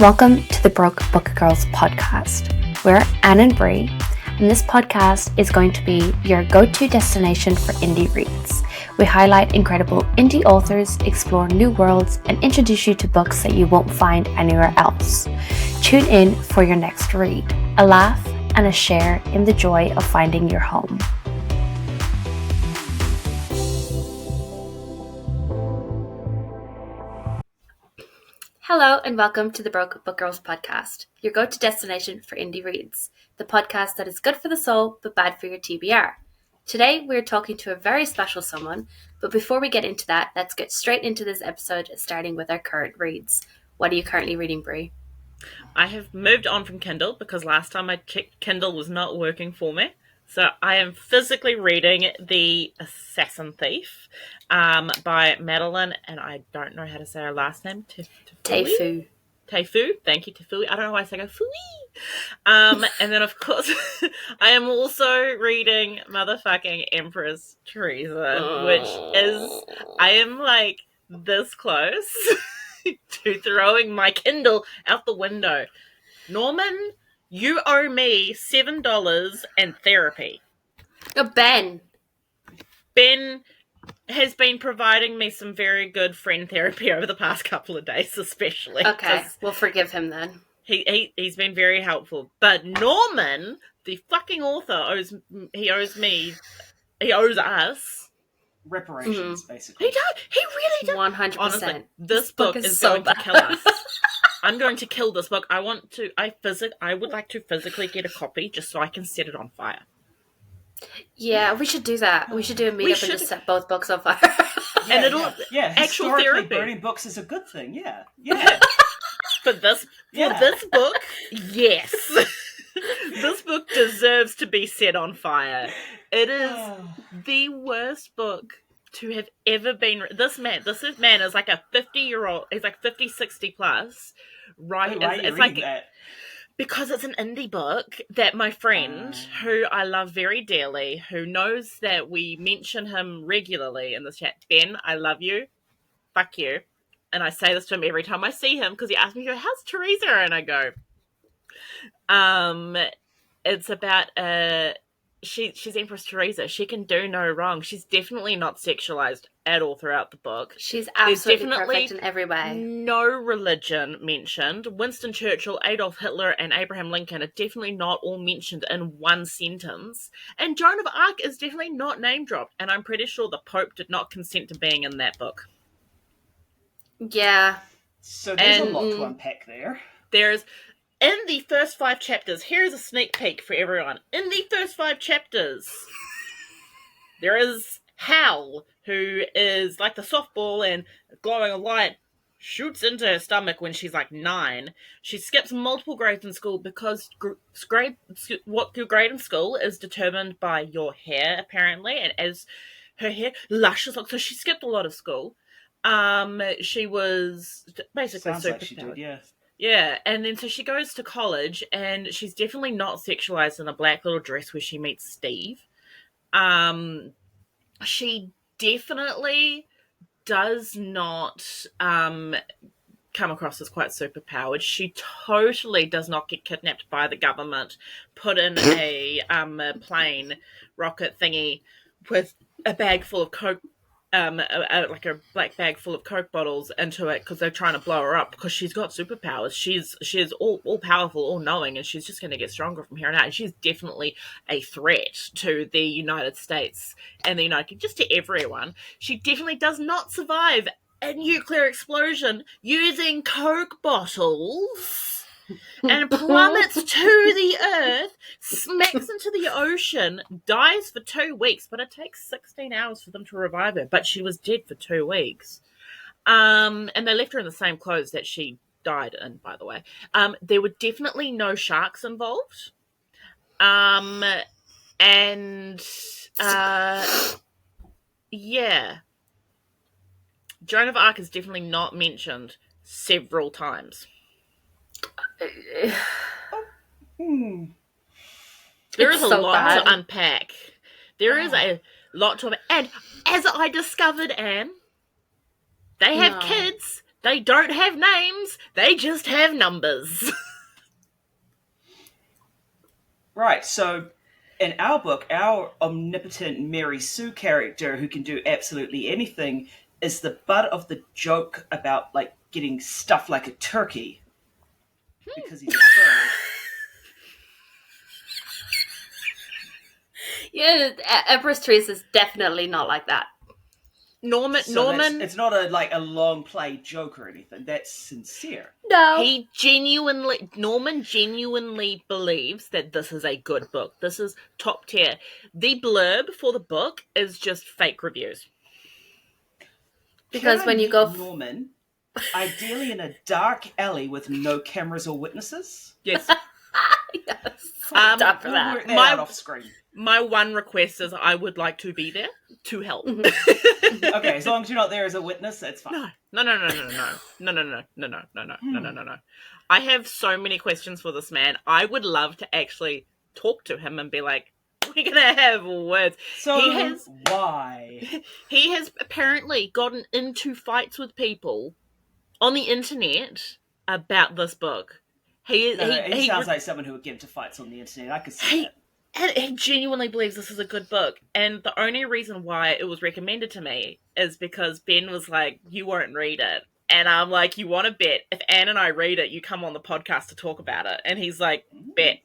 Welcome to the Broke Book Girls podcast. We're Anne and Bree, and this podcast is going to be your go-to destination for indie reads. We highlight incredible indie authors, explore new worlds, and introduce you to books that you won't find anywhere else. Tune in for your next read, a laugh, and a share in the joy of finding your home. Hello and welcome to the Broke Book Girls podcast, your go-to destination for indie reads, the podcast that is good for the soul but bad for your TBR. Today we're talking to a very special someone, but before we get into that, let's get straight into this episode, starting with our current reads. What are you currently reading, Bree? I have moved on from Kindle because last time I checked, Kindle was not working for me. So I am physically reading The Assassin Thief by Madeline, and I don't know how to say her last name. Teifu. Teifu, thank you, Teifu. I don't know why I say go fooey. And then, of course, I am also reading motherfucking Empress Teresa, which is, I am like this close to throwing my Kindle out the window. Norman, you owe me $7 and therapy. Oh, Ben has been providing me some very good friend therapy over the past couple of days, especially. Okay, we'll forgive him then. He's been very helpful. But Norman, the fucking author, owes us reparations, basically. He does. He really does. 100%. Honestly, this book is so going to kill us. I'm going to kill this book. I would like to physically get a copy just so I can set it on fire. Yeah, we should do that. We should do a meetup and just set both books on fire. And it'll actual therapy. Burning books is a good thing. Yeah. For this book, yes. This book deserves to be set on fire. It is the worst book to have ever been. This man is like a 50-year-old. He's like 50, 60 plus. Right? Why are you reading that? Because it's an indie book that my friend, who I love very dearly, who knows that we mention him regularly in this chat, Ben, I love you. Fuck you. And I say this to him every time I see him because he asks me, how's Teresa? And I go, it's about she's Empress Teresa. She can do no wrong. She's definitely not sexualized at all throughout the book. She's absolutely perfect in every way. No religion mentioned. Winston Churchill, Adolf Hitler, and Abraham Lincoln are definitely not all mentioned in one sentence. And Joan of Arc is definitely not name dropped. And I'm pretty sure the Pope did not consent to being in that book. Yeah. So there's a lot to unpack there. In the first 5 chapters, here's a sneak peek for everyone. In the first 5 chapters, there is Hal, who is like the softball and glowing a light shoots into her stomach when she's like 9. She skips multiple grades in school because what your grade in school is determined by your hair, apparently, and as her hair luscious, so she skipped a lot of school. She was basically Sounds super like she did, yeah. Yeah, and then so she goes to college, and she's definitely not sexualized in a black little dress where she meets Steve. She definitely does not come across as quite superpowered. She totally does not get kidnapped by the government, put in a plane rocket thingy with a bag full of coke. Like a black bag full of Coke bottles into it because they're trying to blow her up because she's got superpowers. She's all powerful, all knowing, and she's just going to get stronger from here on out. And she's definitely a threat to the United States and the United, just to everyone. She definitely does not survive a nuclear explosion using Coke bottles. And plummets to the earth, smacks into the ocean, dies for 2 weeks, but it takes 16 hours for them to revive her. But she was dead for 2 weeks. And they left her in the same clothes that she died in, by the way. There were definitely no sharks involved. Yeah. Joan of Arc is definitely not mentioned several times. There is a lot to unpack. There is a lot to unpack. And as I discovered, Anne, they have kids They don't have names. They just have numbers. Right, so in our book, our omnipotent Mary Sue character, who can do absolutely anything, is the butt of the joke about, like, getting stuffed like a turkey. Because he's a bird. Yeah, Empress Therese is definitely not like that. Norman. It's not a long play joke or anything. That's sincere. No. Norman genuinely believes that this is a good book. This is top tier. The blurb for the book is just fake reviews. Because when you go... Norman, ideally in a dark alley with no cameras or witnesses. Yes. Yes. We'll work that out off screen. My one request is I would like to be there to help. Okay, as long as you're not there as a witness, that's fine. No. I have so many questions for this man. I would love to actually talk to him and be like, we're gonna have words. So why? He has apparently gotten into fights with people on the internet about this book. He sounds like someone who would get into fights on the internet. I could see that. And he genuinely believes this is a good book. And the only reason why it was recommended to me is because Ben was like, you won't read it. And I'm like, you want to bet? If Anne and I read it, you come on the podcast to talk about it. And he's like, bet.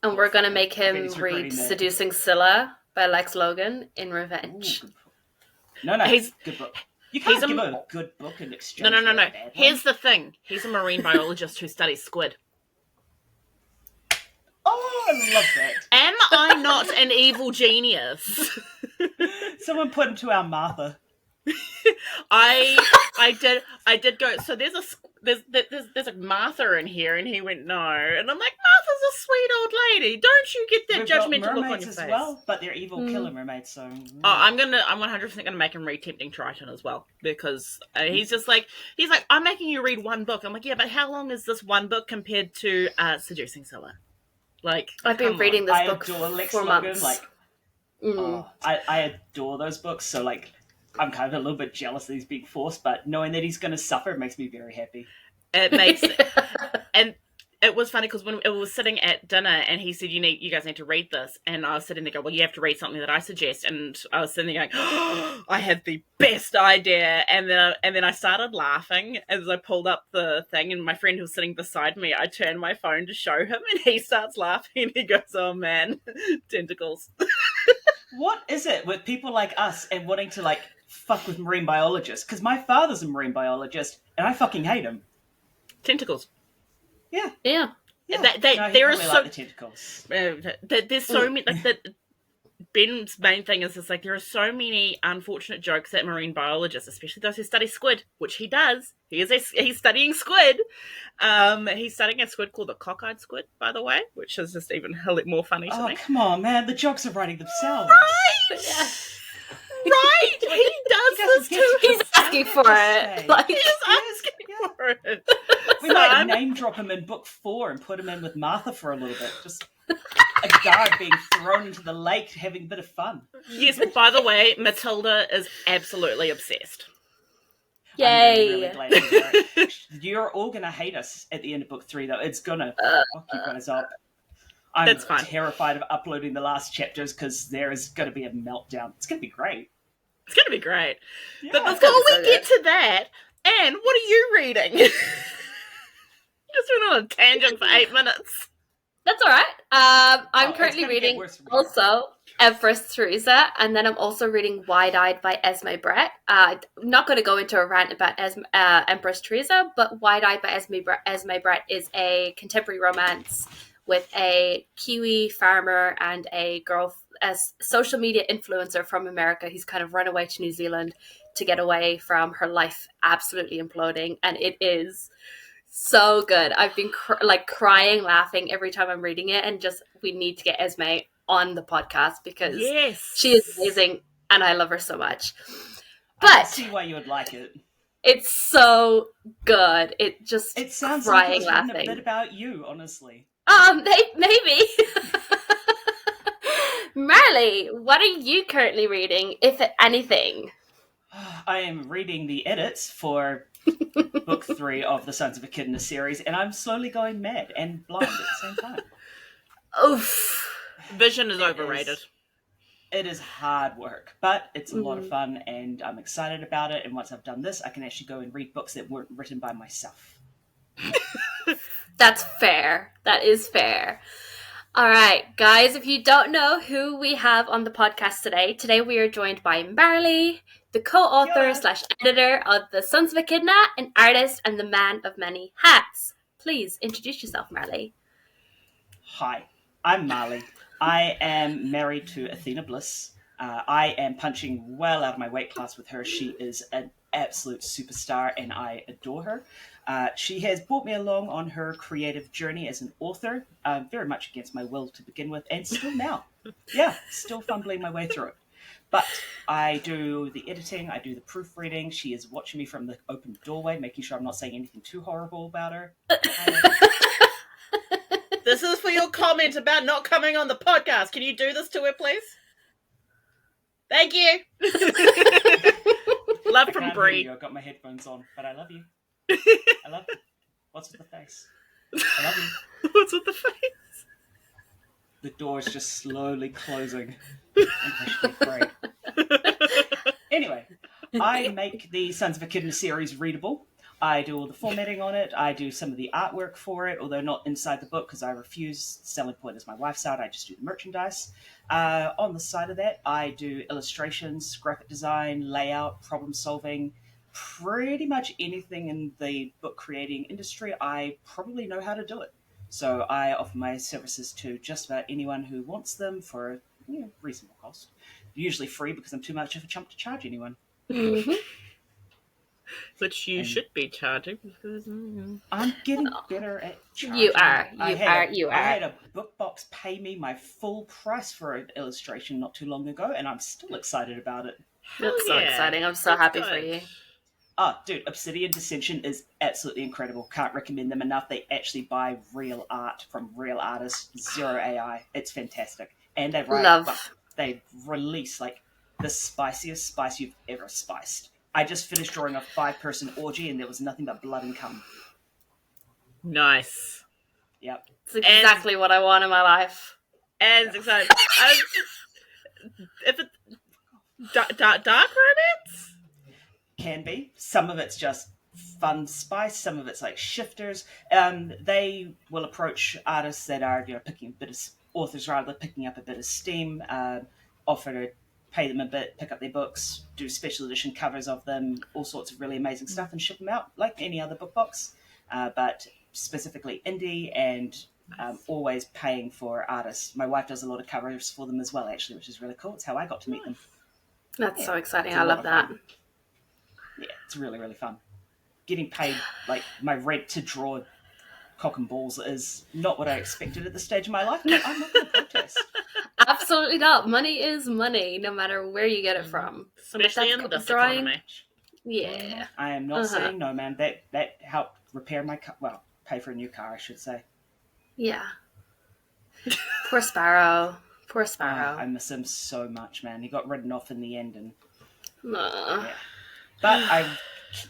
And we're going to make him read Seducing Scylla by Lex Logan in revenge. No, he's good book. You can't give a good book in exchange. No. Here's the thing. He's a marine biologist who studies squid. Oh, I love that. Am I not an evil genius? Someone put him to our Martha. I did go. So there's a Martha in here, and he went no, and I'm like, Martha's a sweet old lady. Don't you get that judgmental look on your face? Well, but they're evil killer mermaids. So I'm 100% gonna make him read Tempting Triton as well, because he's like I'm making you read one book. I'm like, yeah, but how long is this one book compared to Seducing Scylla? Like, I've been reading this book for months. I adore those books. So like, I'm kind of a little bit jealous that he's being forced, but knowing that he's going to suffer makes me very happy. It makes and it was funny because when it was sitting at dinner and he said, you guys need to read this, and I was sitting there going, well, you have to read something that I suggest, and I was sitting there going, oh, I had the best idea, and then I started laughing as I pulled up the thing, and my friend who was sitting beside me, I turned my phone to show him, and he starts laughing, and he goes, oh man, tentacles. What is it with people like us and wanting to like fuck with marine biologists? Because my father's a marine biologist, and I fucking hate him. Tentacles. Yeah. There are so like the tentacles. There's so many. Like that. Ben's main thing is just like there are so many unfortunate jokes that marine biologists, especially those who study squid, which he does. He's studying squid. He's studying a squid called the cockeyed squid, by the way, which is just even more funny to me. Oh come on, man! The jokes are writing themselves. Right. Yeah. Right, he does this too. He's asking for it. Like, he's asking for it. We might name drop him in book 4 and put him in with Martha for a little bit. Just a guard being thrown into the lake, having a bit of fun. Yes, by the way, Matilda is absolutely obsessed. Yay! I'm really glad to hear it. You're all gonna hate us at the end of book 3, though. It's gonna fuck you guys up. I'm terrified of uploading the last chapters because there is going to be a meltdown. It's going to be great. It's going to be great. Yeah, but before we get to that, Anne, what are you reading? You just went on a tangent for 8 minutes. That's all right. I'm currently reading also Empress Theresa, and then I'm also reading Wide-Eyed by Esme Brett. I'm not going to go into a rant about Empress Theresa, but Wide-Eyed by Esme Brett is a contemporary romance with a Kiwi farmer and a social media influencer from America who's kind of run away to New Zealand to get away from her life absolutely imploding. And it is so good. I've been crying, laughing every time I'm reading it. And we need to get Esme on the podcast because she is amazing and I love her so much. But I can see why you would like it. It's so good. It sounds crying, like it's laughing. A bit about you, honestly. Maybe. Marley, what are you currently reading, if anything? I am reading the edits for book 3 of the Sons of Echidna series, and I'm slowly going mad and blind at the same time. Oof. Vision is overrated. It is hard work, but it's a lot of fun, and I'm excited about it. And once I've done this, I can actually go and read books that weren't written by myself. That's fair. That is fair. All right, guys, if you don't know who we have on the podcast today we are joined by Marley, the co-author / editor of The Sons of Echidna, an artist and the man of many hats. Please introduce yourself, Marley. Hi, I'm Marley. I am married to Athena Bliss. I am punching well out of my weight class with her. She is an absolute superstar, and I adore her. She has brought me along on her creative journey as an author, very much against my will to begin with, and still now. Yeah, still fumbling my way through it. But I do the editing, I do the proofreading. She is watching me from the open doorway, making sure I'm not saying anything too horrible about her. This is for your comment about not coming on the podcast. Can you do this to her, please? Thank you. Love from Bree. I've got my headphones on, but I love you. I love you. What's with the face? I love you. What's with the face? The door is just slowly closing. Great. Anyway, I make the Sons of Echidna series readable. I do all the formatting on it. I do some of the artwork for it, although not inside the book because I refuse. Selling point is my wife's side. I just do the merchandise. On the side of that, I do illustrations, graphic design, layout, problem solving. Pretty much anything in the book creating industry, I probably know how to do it. So I offer my services to just about anyone who wants them for a reasonable cost. Usually free because I'm too much of a chump to charge anyone. Mm-hmm. Which you should be charging because I'm getting better at charging. You are. I had a book box pay me my full price for an illustration not too long ago, and I'm still excited about it. That's so exciting. I'm so happy for you. Oh, dude, Obsidian Dissension is absolutely incredible. Can't recommend them enough. They actually buy real art from real artists. Zero AI. It's fantastic. And they they release like the spiciest spice you've ever spiced. I just finished drawing a 5-person orgy and there was nothing but blood and cum. Nice. Yep. It's exactly what I want in my life. And it's exciting. If it dark romance? Can be. Some of it's just fun spice. Some of it's like shifters. They will approach artists that are picking a bit of authors rather picking up a bit of steam. Offer to pay them a bit, pick up their books, do special edition covers of them, all sorts of really amazing stuff, and ship them out like any other book box. But specifically indie, and always paying for artists. My wife does a lot of covers for them as well, actually, which is really cool. It's how I got to meet them. That's so exciting. I love that. Yeah, it's really, really fun. Getting paid like my rent to draw cock and balls is not what I expected at this stage of my life, but I'm not going to protest. Absolutely not. Money is money, no matter where you get it from. Especially in this economy. Yeah. I am not saying no, man. That helped repair my car. Well, pay for a new car, I should say. Yeah. Poor Sparrow. Poor Sparrow. I miss him so much, man. He got ridden off in the end, and yeah. But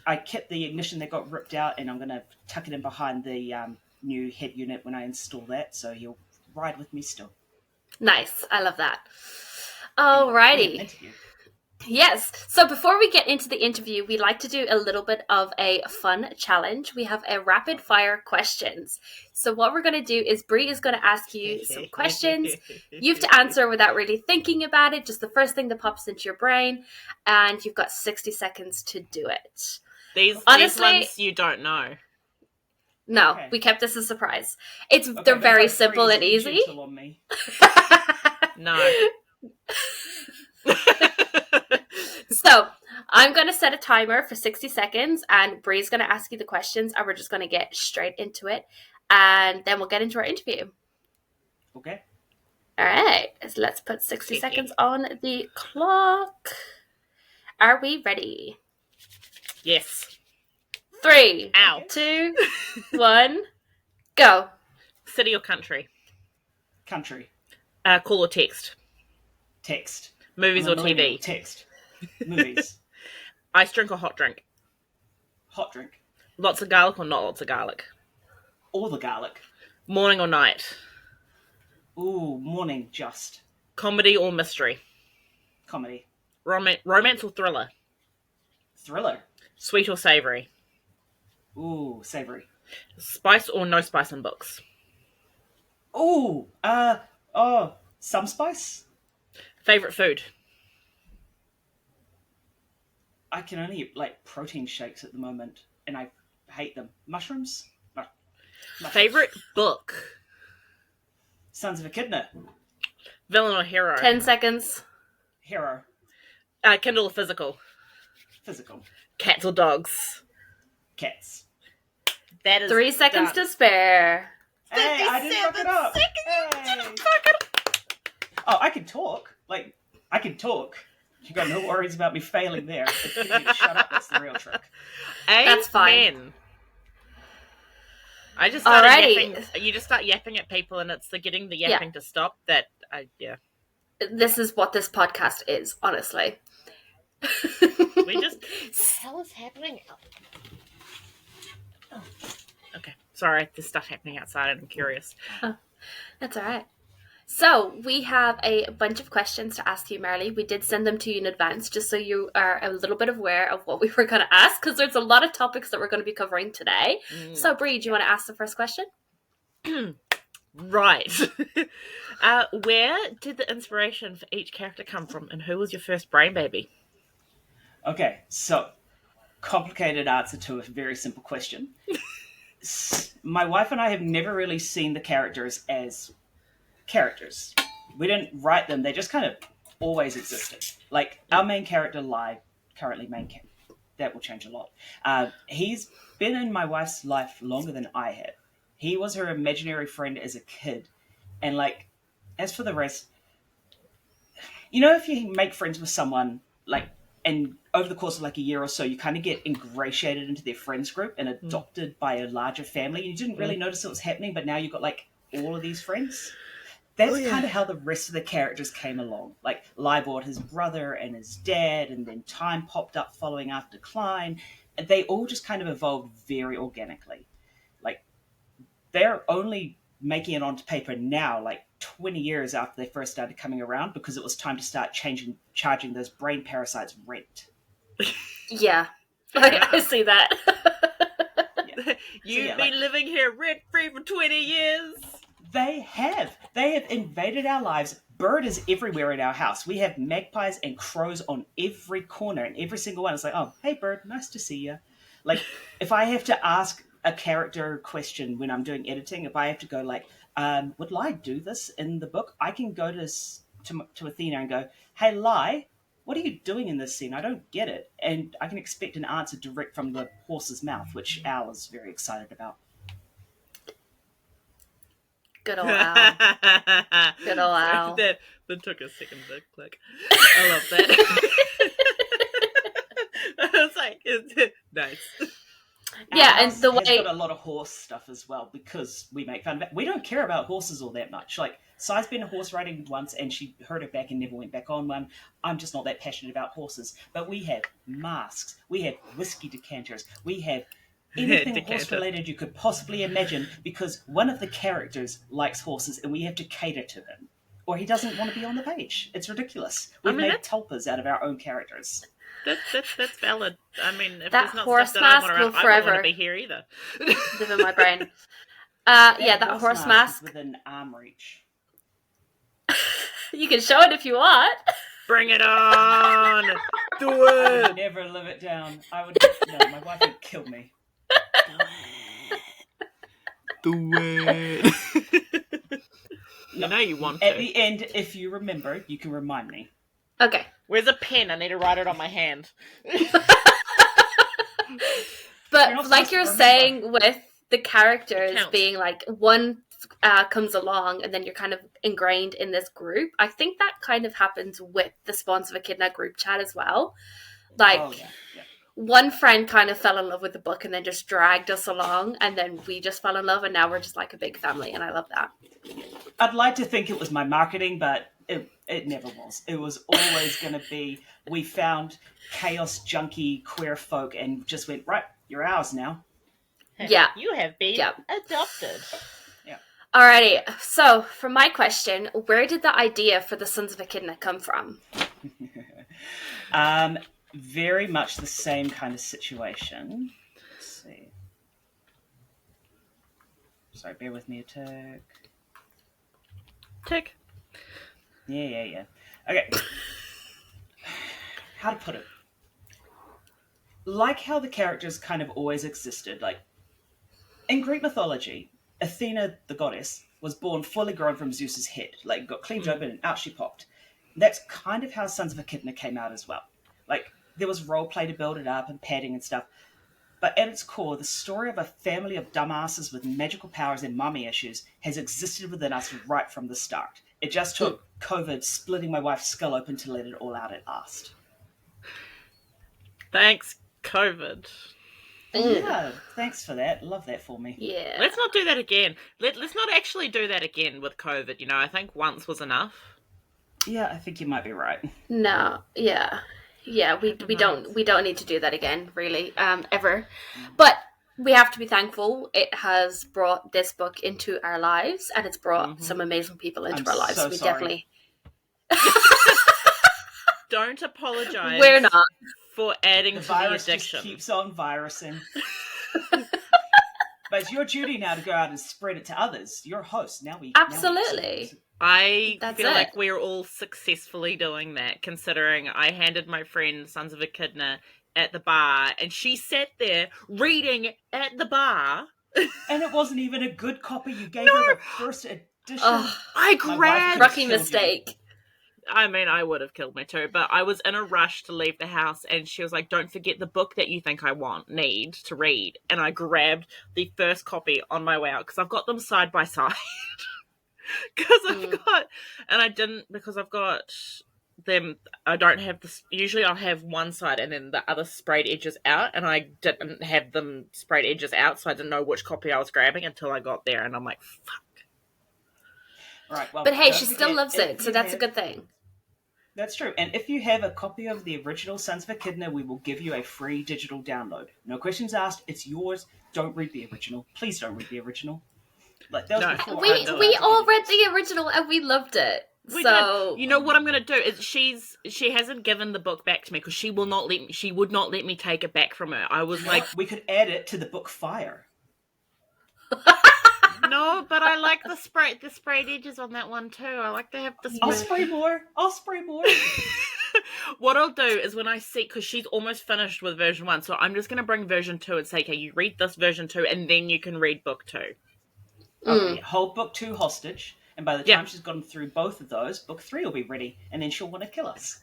I kept the ignition that got ripped out, and I'm going to tuck it in behind the new head unit when I install that, so he'll ride with me still. Nice. I love that. Alrighty. Yes. So before we get into the interview, we like to do a little bit of a fun challenge. We have a rapid fire questions. So what we're going to do is Bree is going to ask you some questions. You have to answer without really thinking about it, just the first thing that pops into your brain, and you've got 60 seconds to do it. These ones you don't know. No, okay. We kept this a surprise. They're very simple and easy. No. So I'm going to set a timer for 60 seconds and Bree's going to ask you the questions and we're just going to get straight into it and then we'll get into our interview. Okay. All right. So let's put 60 seconds on the clock. Are we ready? Yes. 3, 2, 1, go. City or country? Country. Call or text? Text. Movies or TV? Text. Movies. Ice drink or hot drink? Hot drink. Lots of garlic or not lots of garlic? All the garlic. Morning or night? Ooh, morning just. Comedy or mystery? Comedy. Romance or thriller? Thriller. Sweet or savoury? Ooh, savory. Spice or no spice in books? Ooh, some spice? Favourite food? I can only eat, like, protein shakes at the moment, and I hate them. Mushrooms? Mushrooms. Favourite book? Sons of Echidna. Villain or hero? 10 seconds. Hero. Kindle or physical? Physical. Cats or dogs? Cats. That is 3 seconds done. to spare. Hey, I didn't fuck it up. Hey. Oh, I can talk. Like, I can talk. You got no worries about me failing there. Getting you to shut up, that's the real trick. That's fine. Amen. I just started Alrighty. yapping. You just start yapping at people, and it's the getting the yapping to stop. Yeah. This is what this podcast is, honestly. We just. What the hell is happening? Oh. Okay, sorry. There's stuff happening outside, and I'm curious. That's all right. So we have a bunch of questions to ask you, Marley. We did send them to you in advance, just so you are a little bit aware of what we were going to ask, because there's a lot of topics that we're going to be covering today. So, Bree, do you want to ask the first question? Right. Where did the inspiration for each character come from, and who was your first brain baby? Okay, so complicated answer to a very simple question. My wife and I have never really seen the characters as characters. We didn't write them, they just kind of always existed. Like, our main character, currently main character, that will change a lot. He's been in my wife's life longer than I have. He was her imaginary friend as a kid. And, like, as for the rest, you know, if you make friends with someone, like, and over the course of like a year or so, you kind of get ingratiated into their friends group and adopted by a larger family. You didn't really notice it was happening, but now you've got like all of these friends. That's kind of how the rest of the characters came along. Like, Libord, his brother, and his dad, and then Time popped up following after Klein. And they all just kind of evolved very organically. Like, they're only making it onto paper now, like 20 years after they first started coming around, because it was time to start charging those brain parasites rent. Yeah, I see that. You've been living here rent-free for 20 years. They have invaded our lives. Bird is everywhere in our house. We have magpies and crows on every corner, and every single one is like, oh, hey, Bird, nice to see you. Like, if I have to ask a character question when I'm doing editing, if I have to go like, would Lai do this in the book? I can go to Athena and go, hey, Lai, what are you doing in this scene? I don't get it. And I can expect an answer direct from the horse's mouth, which Al is very excited about. Good old Al. Good old Al. That took a second to click. I love that. I was like, nice. Yeah, and the way has got a lot of horse stuff as well, because we make fun of it. We don't care about horses all that much. Like, Sai's been horse riding once and she hurt her back and never went back on one. I'm just not that passionate about horses. But we have masks, we have whiskey decanters, we have anything horse related you could possibly imagine, because one of the characters likes horses and we have to cater to him, or he doesn't want to be on the page. It's ridiculous. We've made tulpas out of our own characters. That's valid. I mean, if that there's not horse stuff that I mask want will around, I forever don't want to be here either. live in my brain. That horse mask is within arm reach. You can show it if you want. Bring it on! Do it! I would never live it down. No, my wife would kill me. Do it! You know you want to. At the end, if you remember, you can remind me. Okay. Where's a pen? I need to write it on my hand. But like you're saying with the characters being like one comes along and then you're kind of ingrained in this group, I think that kind of happens with the Spawns of Echidna group chat as well. Like, one friend kind of fell in love with the book and then just dragged us along, and then we just fell in love, and now we're just like a big family, and I love that. I'd like to think it was my marketing, but It never was. It was always going to be, we found chaos junkie queer folk and just went, right, you're ours now. Yeah. You have been adopted. Yeah. Alrighty, so for my question, where did the idea for the Sons of Echidna come from? Very much the same kind of situation. Let's see. Sorry, bear with me a tick. Tick. Yeah. Okay. How to put it? Like how the characters kind of always existed, like in Greek mythology, Athena, the goddess, was born fully grown from Zeus's head. Like, got cleaved open and out she popped. That's kind of how Sons of Echidna came out as well. Like, there was role play to build it up and padding and stuff. But at its core, the story of a family of dumbasses with magical powers and mummy issues has existed within us right from the start. It just took COVID splitting my wife's skull open to let it all out at last. Thanks, COVID. Yeah, thanks for that. Love that for me. Yeah. Let's not do that again. Let's not actually do that again with COVID. You know, I think once was enough. Yeah, I think you might be right. No, yeah. Yeah, we don't need to do that again, really, ever. But we have to be thankful it has brought this book into our lives, and it's brought some amazing people into our lives. So we sorry. definitely Don't apologize. We're not. For adding The to the virus addiction. just keeps on virusing. But it's your duty now to go out and spread it to others. You're a host. Now we Absolutely. I That's feel it. like we're all successfully doing that, considering I handed my friend Sons of Echidna at the bar, and she sat there reading at the bar. And it wasn't even a good copy. You gave her the first edition. Oh, I My wife grabbed... could've rookie killed you. mistake. I mean, I would have killed me too, but I was in a rush to leave the house, and she was like, don't forget the book that you think I need to read. And I grabbed the first copy on my way out, because I've got them side by side. Because I've got them, I don't have this, usually I'll have one side and then the other sprayed edges out, and I didn't have them sprayed edges out, so I didn't know which copy I was grabbing until I got there, and I'm like, fuck. Right, well, But hey, don't she forget, still loves if it, so you that's a have- good thing. That's true. And if you have a copy of the original Sons of Echidna, we will give you a free digital download. No questions asked. It's yours. Don't read the original. Please don't read the original. Like, that was No. before We I all read the original and we loved it. We So did. You know what I'm going to do is she hasn't given the book back to me because she would not let me take it back from her. I was like, we could add it to the book Fire. no, but I like the sprayed edges on that one too. I like to have the I'll sprayed... spray more. What I'll do is when I see, because she's almost finished with version 1, so I'm just going to bring version 2 and say, okay, you read this version 2 and then you can read book 2. Okay, hold book 2 hostage, and by the time she's gotten through both of those, book 3 will be ready, and then she'll want to kill us.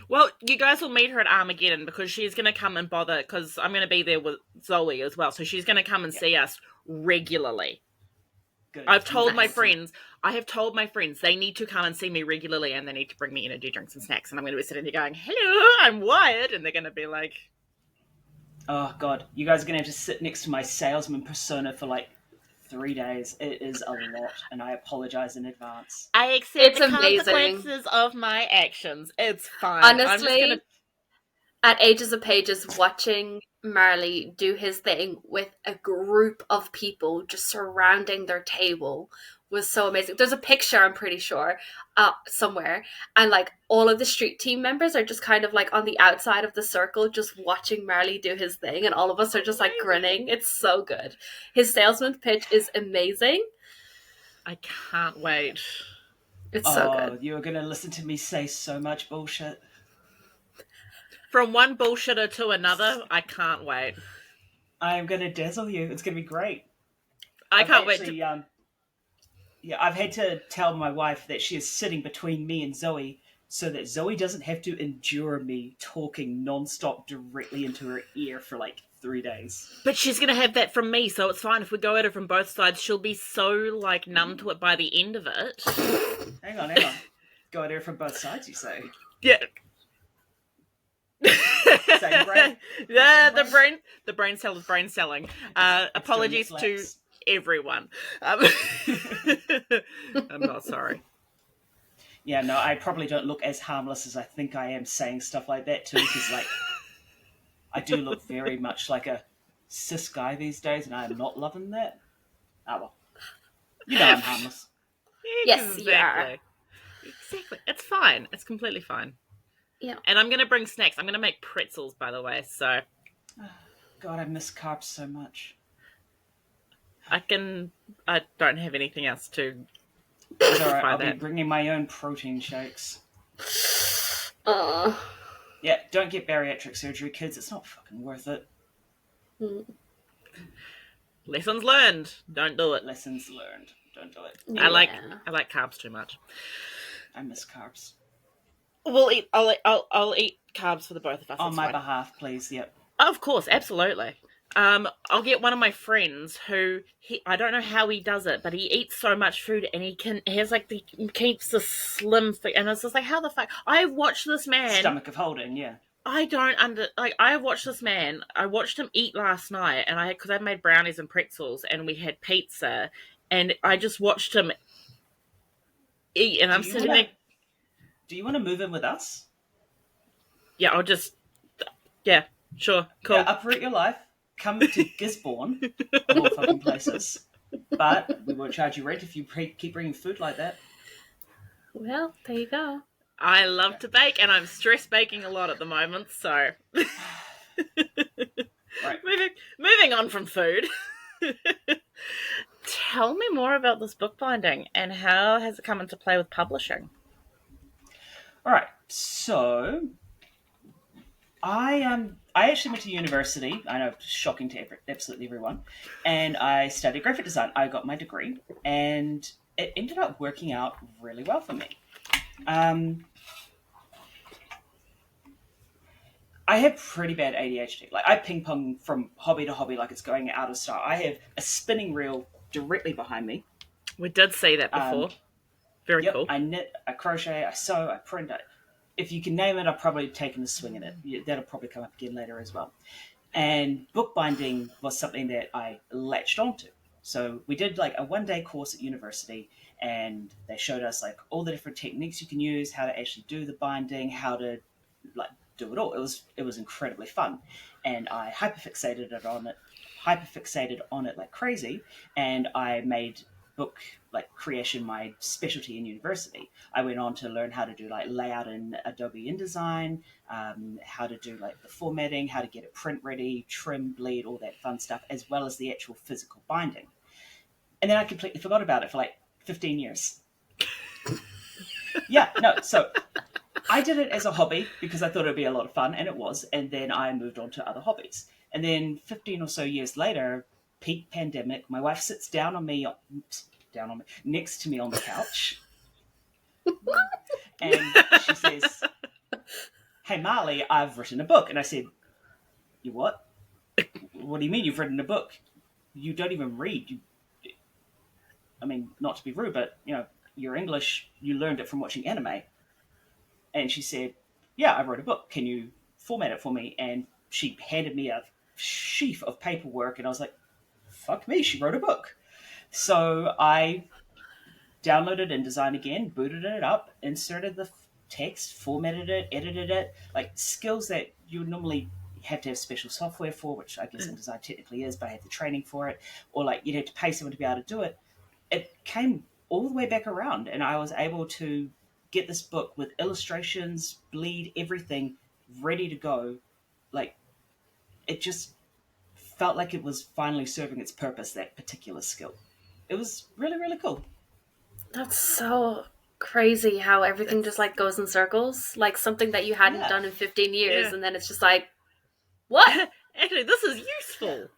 Well, you guys will meet her at Armageddon because she's going to come and bother, because I'm going to be there with Zoe as well, so she's going to come and see us regularly. Good. I have told my friends they need to come and see me regularly, and they need to bring me energy drinks and snacks, and I'm going to be sitting there going, hello, I'm wired, and they're going to be like... Oh, God. You guys are going to have to sit next to my salesman persona for, 3 days. It is a lot, and I apologize in advance. I accept the amazing. consequences of my actions. It's fine. honestly, at Ages of Pages, watching Marley do his thing with a group of people just surrounding their table was so amazing. There's a picture, I'm pretty sure, somewhere, and all of the street team members are just kind of on the outside of the circle just watching Marley do his thing, and all of us are just grinning. It's so good. His salesman pitch is amazing. I can't wait. It's so good. You're going to listen to me say so much bullshit. From one bullshitter to another, I can't wait. I am going to dazzle you. It's going to be great. I can't wait to... to... I've had to tell my wife that she is sitting between me and Zoe so that Zoe doesn't have to endure me talking nonstop directly into her ear for 3 days. But she's going to have that from me, so it's fine. If we go at her from both sides, she'll be so, numb to it by the end of it. Hang on. Go at her from both sides, you say? Yeah. Same brain? Yeah, the brain cell is brain selling. Apologies to everyone. I'm not sorry. Yeah, no, I probably don't look as harmless as I think I am saying stuff like that too, because like I do look very much like a cis guy these days, and I'm not loving that. Ah, well, I'm harmless. Yes, you are. Exactly. It's fine. It's completely fine. Yeah. And I'm going to bring snacks. I'm going to make pretzels, by the way. So God, I miss carbs so much. I don't have anything else to It's alright, justify I'll be that. bringing my own protein shakes. Uh, Yeah, don't get bariatric surgery, kids. It's not fucking worth it. Lessons learned. Don't do it. Lessons learned. Don't do it. I like yeah. carbs too much. I miss carbs. We'll eat. I'll eat carbs for the both of us. On my behalf, please. Yep. Of course, absolutely. I'll get one of my friends who I don't know how he does it, but he eats so much food and he keeps the slim thing, and it's just like, how the fuck? I watched this man. Stomach of holding, yeah. I watched this man. I watched him eat last night, and because I made brownies and pretzels, and we had pizza, and I just watched him eat, and I'm sitting there. Do you want to move in with us? Yeah, yeah, sure, cool. Yeah, uproot your life. Come to Gisborne, of all fucking places. But we won't charge you rent if you keep bringing food like that. Well, there you go. I love to bake, and I'm stress baking a lot at the moment, so... Right. Moving on from food. Tell me more about this bookbinding, and how has it come into play with publishing? All right, so... I actually went to university. I know, shocking to absolutely everyone. And I studied graphic design. I got my degree, and it ended up working out really well for me. I have pretty bad ADHD. Like, I ping pong from hobby to hobby like it's going out of style. I have a spinning reel directly behind me. We did see that before. Very cool. I knit, I crochet, I sew, I print. If you can name it, I've probably taken a swing at it. That'll probably come up again later as well. And bookbinding was something that I latched onto. So we did like a one-day course at university, and they showed us like all the different techniques you can use, how to actually do the binding, how to like do it all. It was incredibly fun, and I hyperfixated on it like crazy, and I made book like creation my specialty in university. I went on to learn how to do like layout in Adobe InDesign, how to do like the formatting, how to get it print ready, trim, bleed, all that fun stuff, as well as the actual physical binding. And then I completely forgot about it for like 15 years. So I did it as a hobby because I thought it'd be a lot of fun, and it was. And then I moved on to other hobbies. And then 15 or so years later, peak pandemic, my wife sits down on me, next to me on the couch. And she says, "Hey, Marley, I've written a book." And I said, "You what? What do you mean you've written a book? You don't even read. I mean, not to be rude, but, your English, you learned it from watching anime." And she said, "Yeah, I wrote a book. Can you format it for me?" And she handed me a sheaf of paperwork, and I was like, fuck me, she wrote a book. So I downloaded InDesign again, booted it up, inserted the text, formatted it, edited it, like skills that you would normally have to have special software for, which I guess InDesign technically is, but I had the training for it, or like you'd have to pay someone to be able to do it. It came all the way back around, and I was able to get this book with illustrations, bleed, everything ready to go. Like, it just felt like it was finally serving its purpose, that particular skill. It was really, really cool. That's so crazy how everything just like goes in circles, like something that you hadn't done in 15 years, and then it's just like, what? Actually, this is useful.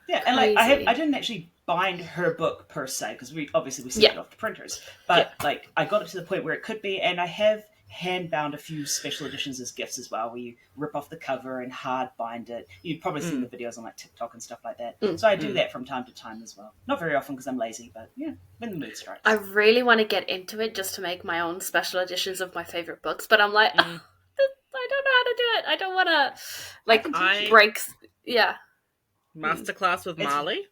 Yeah, and like I didn't actually bind her book per se, because we sent it off to printers, but like I got it to the point where it could be, and I have hand bound a few special editions as gifts as well, where you rip off the cover and hard bind it. You've probably seen the videos on like TikTok and stuff like that. So I do that from time to time as well. Not very often because I'm lazy, but when the mood strikes. I really want to get into it just to make my own special editions of my favorite books, but I'm like, I don't know how to do it. I don't want to like break. Yeah. Masterclass with Marley.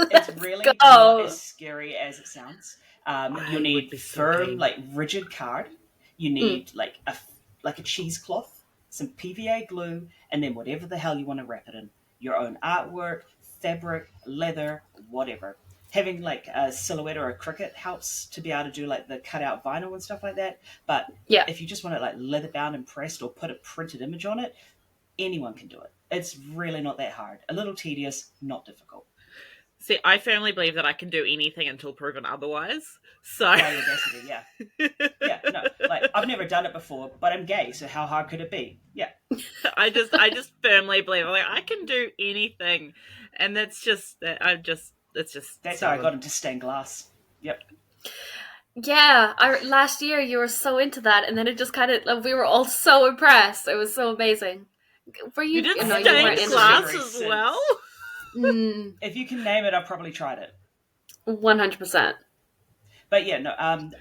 It's really not as scary as it sounds. You'll I would need be so firm, keen. like rigid card. You need like a cheesecloth, some PVA glue, and then whatever the hell you want to wrap it in. Your own artwork, fabric, leather, whatever. Having like a silhouette or a cricket helps to be able to do like the cutout vinyl and stuff like that. But Yeah. if you just want it like leather bound and pressed or put a printed image on it, anyone can do it. It's really not that hard. A little tedious, not difficult. See, I firmly believe that I can do anything until proven otherwise. So, By audacity, yeah. Yeah, no, like I've never done it before, but I'm gay, so how hard could it be? Yeah, I just firmly believe like I can do anything, and that's just it's just that's how I stubborn. got into stained glass. Yep. Yeah, last year you were so into that, and then it just kind of, like, we were all so impressed. It was so amazing. Were you? You did No, you haven't weren't stained watched into glass surgery as since. well. If you can name it, I've probably tried it. 100%. But yeah, no,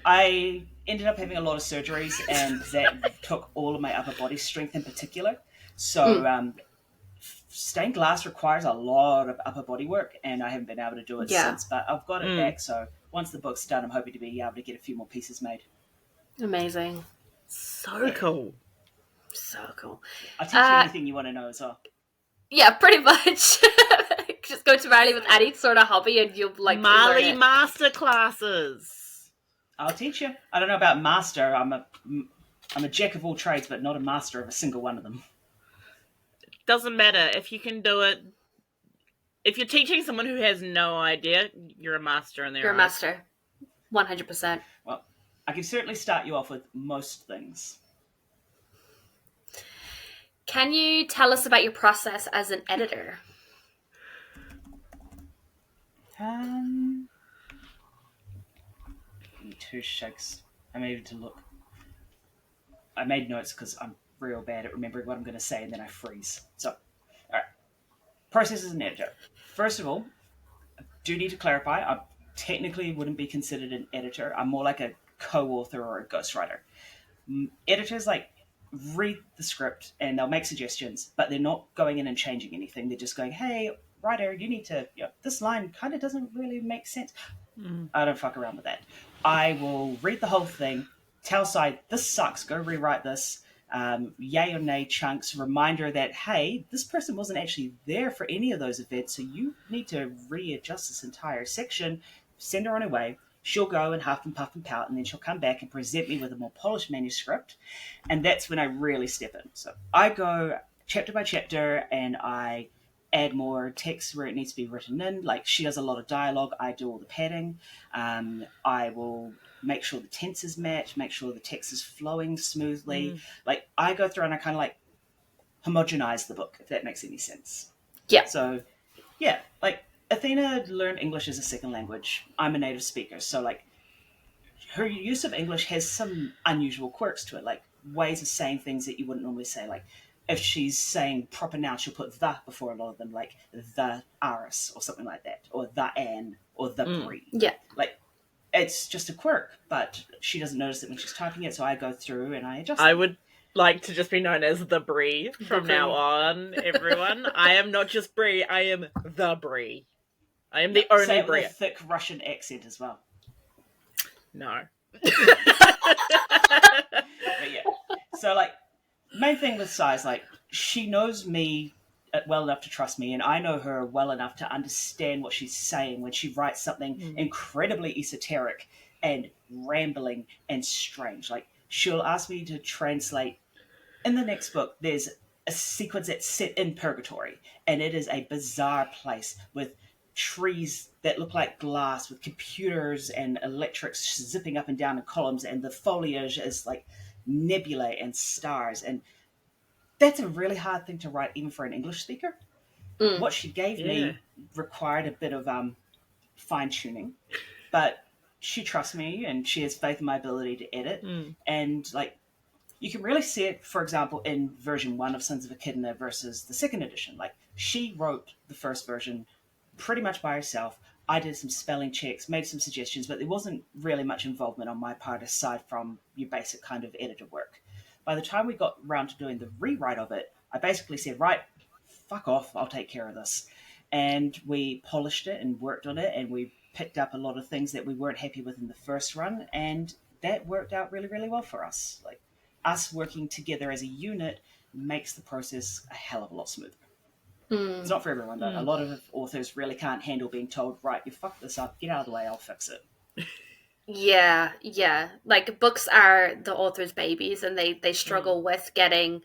I ended up having a lot of surgeries, and that took all of my upper body strength in particular. So stained glass requires a lot of upper body work, and I haven't been able to do it Yeah. since. But I've got it back, so once the book's done, I'm hoping to be able to get a few more pieces made. Amazing. So cool. So cool. I'll teach you anything you want to know as well. Yeah, pretty much. Just go to Marley with any sort of hobby, and you'll like Marley learn it. master classes. I'll teach you. I don't know about master. I'm a jack of all trades, but not a master of a single one of them. Doesn't matter if you can do it. If you're teaching someone who has no idea, you're a master in their You're a eyes. master. 100%. Well, I can certainly start you off with most things. Can you tell us about your process as an editor? Give me 2 shakes. I needed to look. I made notes because I'm real bad at remembering what I'm going to say, and then I freeze. So, all right. Process as an editor. First of all, I do need to clarify, I technically wouldn't be considered an editor. I'm more like a co-author or a ghostwriter. Editors read the script and they'll make suggestions, but they're not going in and changing anything. They're just going, hey, writer, you need to, this line kind of doesn't really make sense. I don't fuck around with that. I will read the whole thing, tell side, this sucks, go rewrite this. Yay or nay chunks, reminder that, hey, this person wasn't actually there for any of those events, so you need to readjust this entire section, send her on her way. She'll go and huff and puff and pout, and then she'll come back and present me with a more polished manuscript, and that's when I really step in. So I go chapter by chapter, and I add more text where it needs to be written in. Like, she does a lot of dialogue, I do all the padding. I will make sure the tenses match, make sure the text is flowing smoothly. Like, I go through and I kind of homogenize the book, if that makes any sense. Yeah. So, yeah, Athena learned English as a second language. I'm a native speaker, so her use of English has some unusual quirks to it, like ways of saying things that you wouldn't normally say. Like, if she's saying proper nouns, she'll put the before a lot of them, like the Aris or something like that, or the Anne or the Bree. Yeah. It's just a quirk, but she doesn't notice it when she's typing it, so I go through and I adjust I it. would like to just be known as the Bree from now on, everyone. I am not just Bree, I am the Bree. I am the only Say it Bree. with a thick Russian accent as well. No. But yeah. So, main thing with Sai is, she knows me well enough to trust me, and I know her well enough to understand what she's saying when she writes something incredibly esoteric and rambling and strange. She'll ask me to translate. In the next book, there's a sequence that's set in purgatory, and it is a bizarre place with trees that look like glass, with computers and electrics zipping up and down in columns, and the foliage is like nebulae and stars, and that's a really hard thing to write even for an English speaker. What she gave me required a bit of fine-tuning, but she trusts me and she has faith in my ability to edit. And you can really see it, for example, in version 1 of Sons of Echidna versus the second edition. She wrote the first version pretty much by herself. I did some spelling checks, made some suggestions, but there wasn't really much involvement on my part aside from your basic kind of editor work. By the time we got around to doing the rewrite of it, I basically said, right, fuck off, I'll take care of this. And we polished it and worked on it, and we picked up a lot of things that we weren't happy with in the first run, and that worked out really, really well for us. Like, us working together as a unit makes the process a hell of a lot smoother. It's not for everyone, though. A lot of authors really can't handle being told, right, you fucked this up, get out of the way, I'll fix it. Yeah. Like, books are the author's babies, and they struggle with getting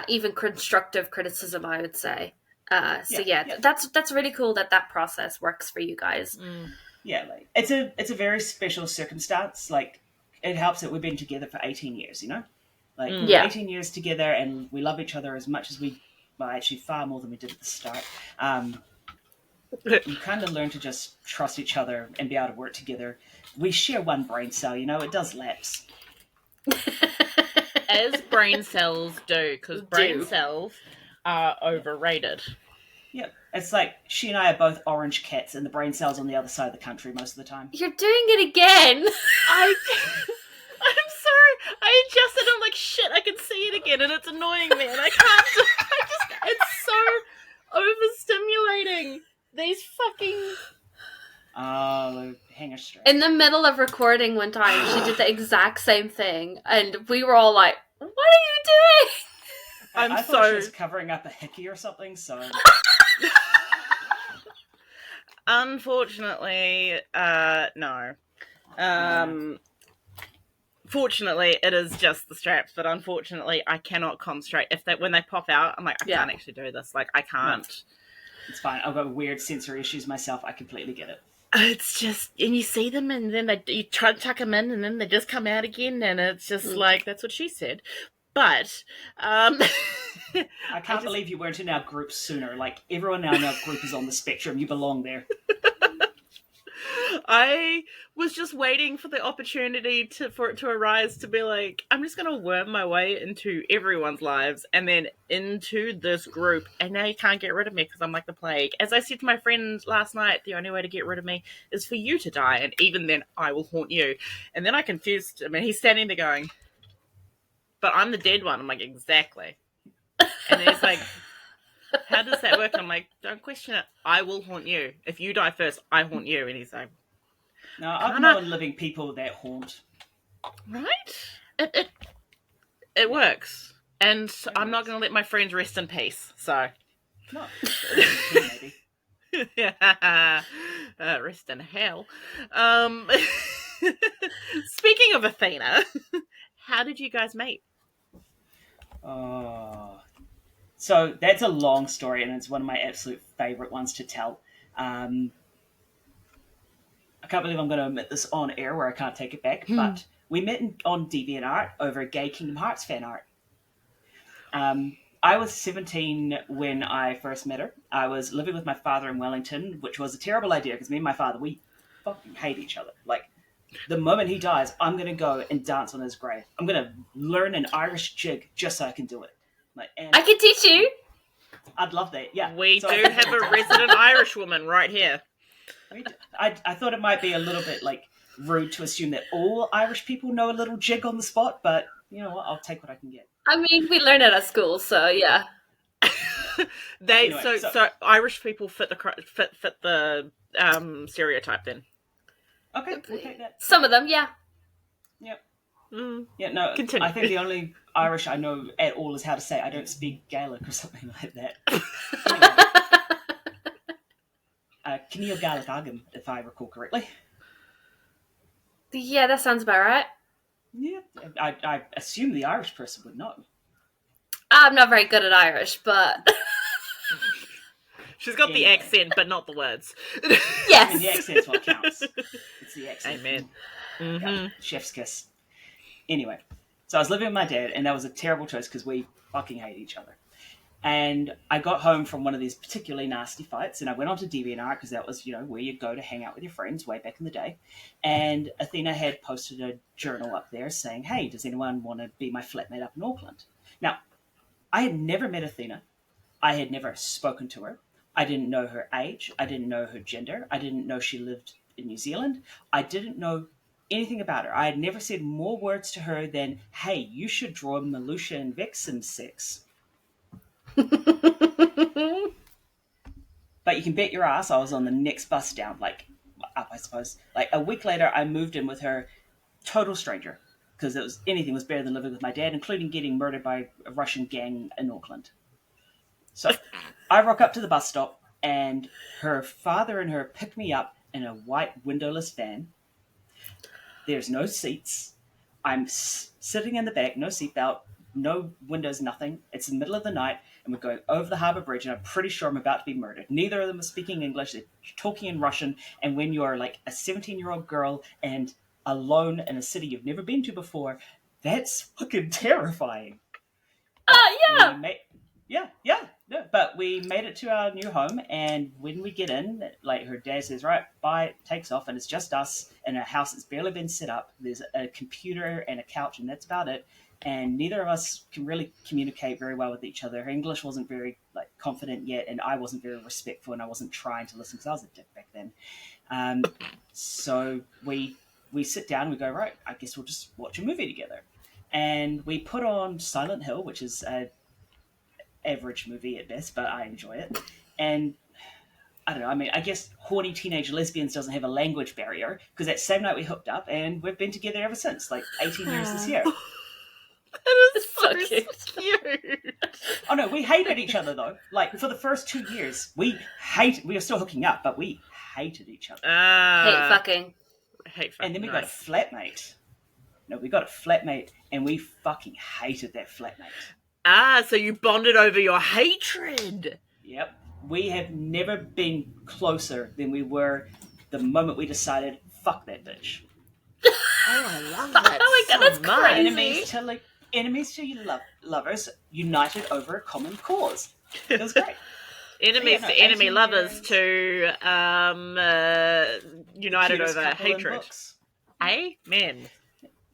even constructive criticism, I would say. That's really cool that process works for you guys. Yeah, like it's a very special circumstance. Like, it helps that we've been together for 18 years, you know? Like, 18 years together, and we love each other as much as well, actually far more than we did at the start. You kind of learn to just trust each other and be able to work together. We share one brain cell, you know, it does lapse. As brain cells do, because brain cells are overrated. Yeah, it's like she and I are both orange cats, and the brain cells on the other side of the country most of the time. You're doing it again. I'm sorry. I adjusted. I'm like, shit. I can see it again, and it's annoying me, and I can't. It's so overstimulating. These fucking. Hang her straight. In the middle of recording one time, she did the exact same thing, and we were all like, "What are you doing?" I thought she was covering up a hickey or something, so... Unfortunately, no. Fortunately, it is just the straps, but unfortunately, I cannot concentrate. When they pop out, I'm like, I can't actually do this. Like, I can't. No. It's fine. I've got weird sensory issues myself. I completely get it. It's just, and you see them, and then you try to tuck them in, and then they just come out again, and it's just like, that's what she said. But, I can't believe you weren't in our group sooner. Like, everyone in our group is on the spectrum. You belong there. I was just waiting for the opportunity for it to arise to be like, I'm just going to worm my way into everyone's lives and then into this group. And now you can't get rid of me because I'm like the plague. As I said to my friend last night, the only way to get rid of me is for you to die. And even then, I will haunt you. And then I confused him, and he's standing there going, but I'm the dead one. I'm like, exactly. And then he's like, how does that work? I'm like, don't question it. I will haunt you. If you die first, I haunt you. And he's like, no, I've known living people that haunt. Right? It works. And I'm not going to let my friends rest in peace. So. No. Maybe. Rest in hell. Speaking of Athena, how did you guys meet? So that's a long story, and it's one of my absolute favourite ones to tell. I can't believe I'm going to admit this on air where I can't take it back, but we met on DeviantArt over gay Kingdom Hearts fan art. I was 17 when I first met her. I was living with my father in Wellington, which was a terrible idea because me and my father, we fucking hate each other. Like, the moment he dies, I'm going to go and dance on his grave. I'm going to learn an Irish jig just so I can do it. Like, and I can teach you. I'd love that, yeah. We do have a resident Irish woman right here. I thought it might be a little bit, like, rude to assume that all Irish people know a little jig on the spot, but you know what? I'll take what I can get. I mean, we learn it at school, so yeah. So Irish people fit the stereotype then. Okay, we'll take that. Some of them, yeah. Yep. Yeah, no. Continue. I think the only Irish I know at all is how to say I don't speak Gaelic or something like that. Cníl Gaelic agam, if I recall correctly. Yeah, that sounds about right. Yeah, I assume the Irish person would know. I'm not very good at Irish, but... She's got the accent, but not the words. Yes. I mean, the accent's what counts. It's the accent. Amen. Yeah, chef's kiss. Anyway, so I was living with my dad, and that was a terrible choice because we fucking hate each other. And I got home from one of these particularly nasty fights, and I went on to DeviantArt because that was, where you go to hang out with your friends way back in the day. And Athena had posted a journal up there saying, hey, does anyone want to be my flatmate up in Auckland? Now, I had never met Athena. I had never spoken to her. I didn't know her age. I didn't know her gender. I didn't know she lived in New Zealand. I didn't know anything about her. I had never said more words to her than, hey, you should draw Marluxia and Vexen sex. But you can bet your ass I was on the next bus down. Like, up, I suppose. Like a week later, I moved in with her, total stranger, because anything was better than living with my dad, including getting murdered by a Russian gang in Auckland. So I rock up to the bus stop, and her father and her pick me up in a white windowless van. There's no seats. I'm sitting in the back, no seatbelt, no windows, nothing. It's the middle of the night, and we're going over the harbour bridge, and I'm pretty sure I'm about to be murdered. Neither of them are speaking English. They're talking in Russian, and when you're like a 17-year-old girl and alone in a city you've never been to before, that's fucking terrifying. Yeah. No, but we made it to our new home, and when we get in, like her dad says, right, bye, takes off, and it's just us in a house that's barely been set up. There's a computer and a couch, and that's about it. And neither of us can really communicate very well with each other. Her English wasn't very like confident yet, and I wasn't very respectful, and I wasn't trying to listen because I was a dick back then. So we sit down, and we go, right, I guess we'll just watch a movie together. And we put on Silent Hill, which is a average movie at best, but I enjoy it. And I don't know, I mean, I guess horny teenage lesbians doesn't have a language barrier, because that same night we hooked up, and we've been together ever since, like 18 years this year. That is so cute. Oh no, we hated each other though. Like for the first 2 years, we were still hooking up, but we hated each other. Hate fucking. And then we got a flatmate. No, we got a flatmate, and we fucking hated that flatmate. So you bonded over your hatred. Yep. We have never been closer than we were the moment we decided, fuck that bitch. Oh, I love that. Oh my god, that's crazy. Enemies to lovers, united over a common cause. It was great. Enemies to enemy lovers to united over hatred. Amen.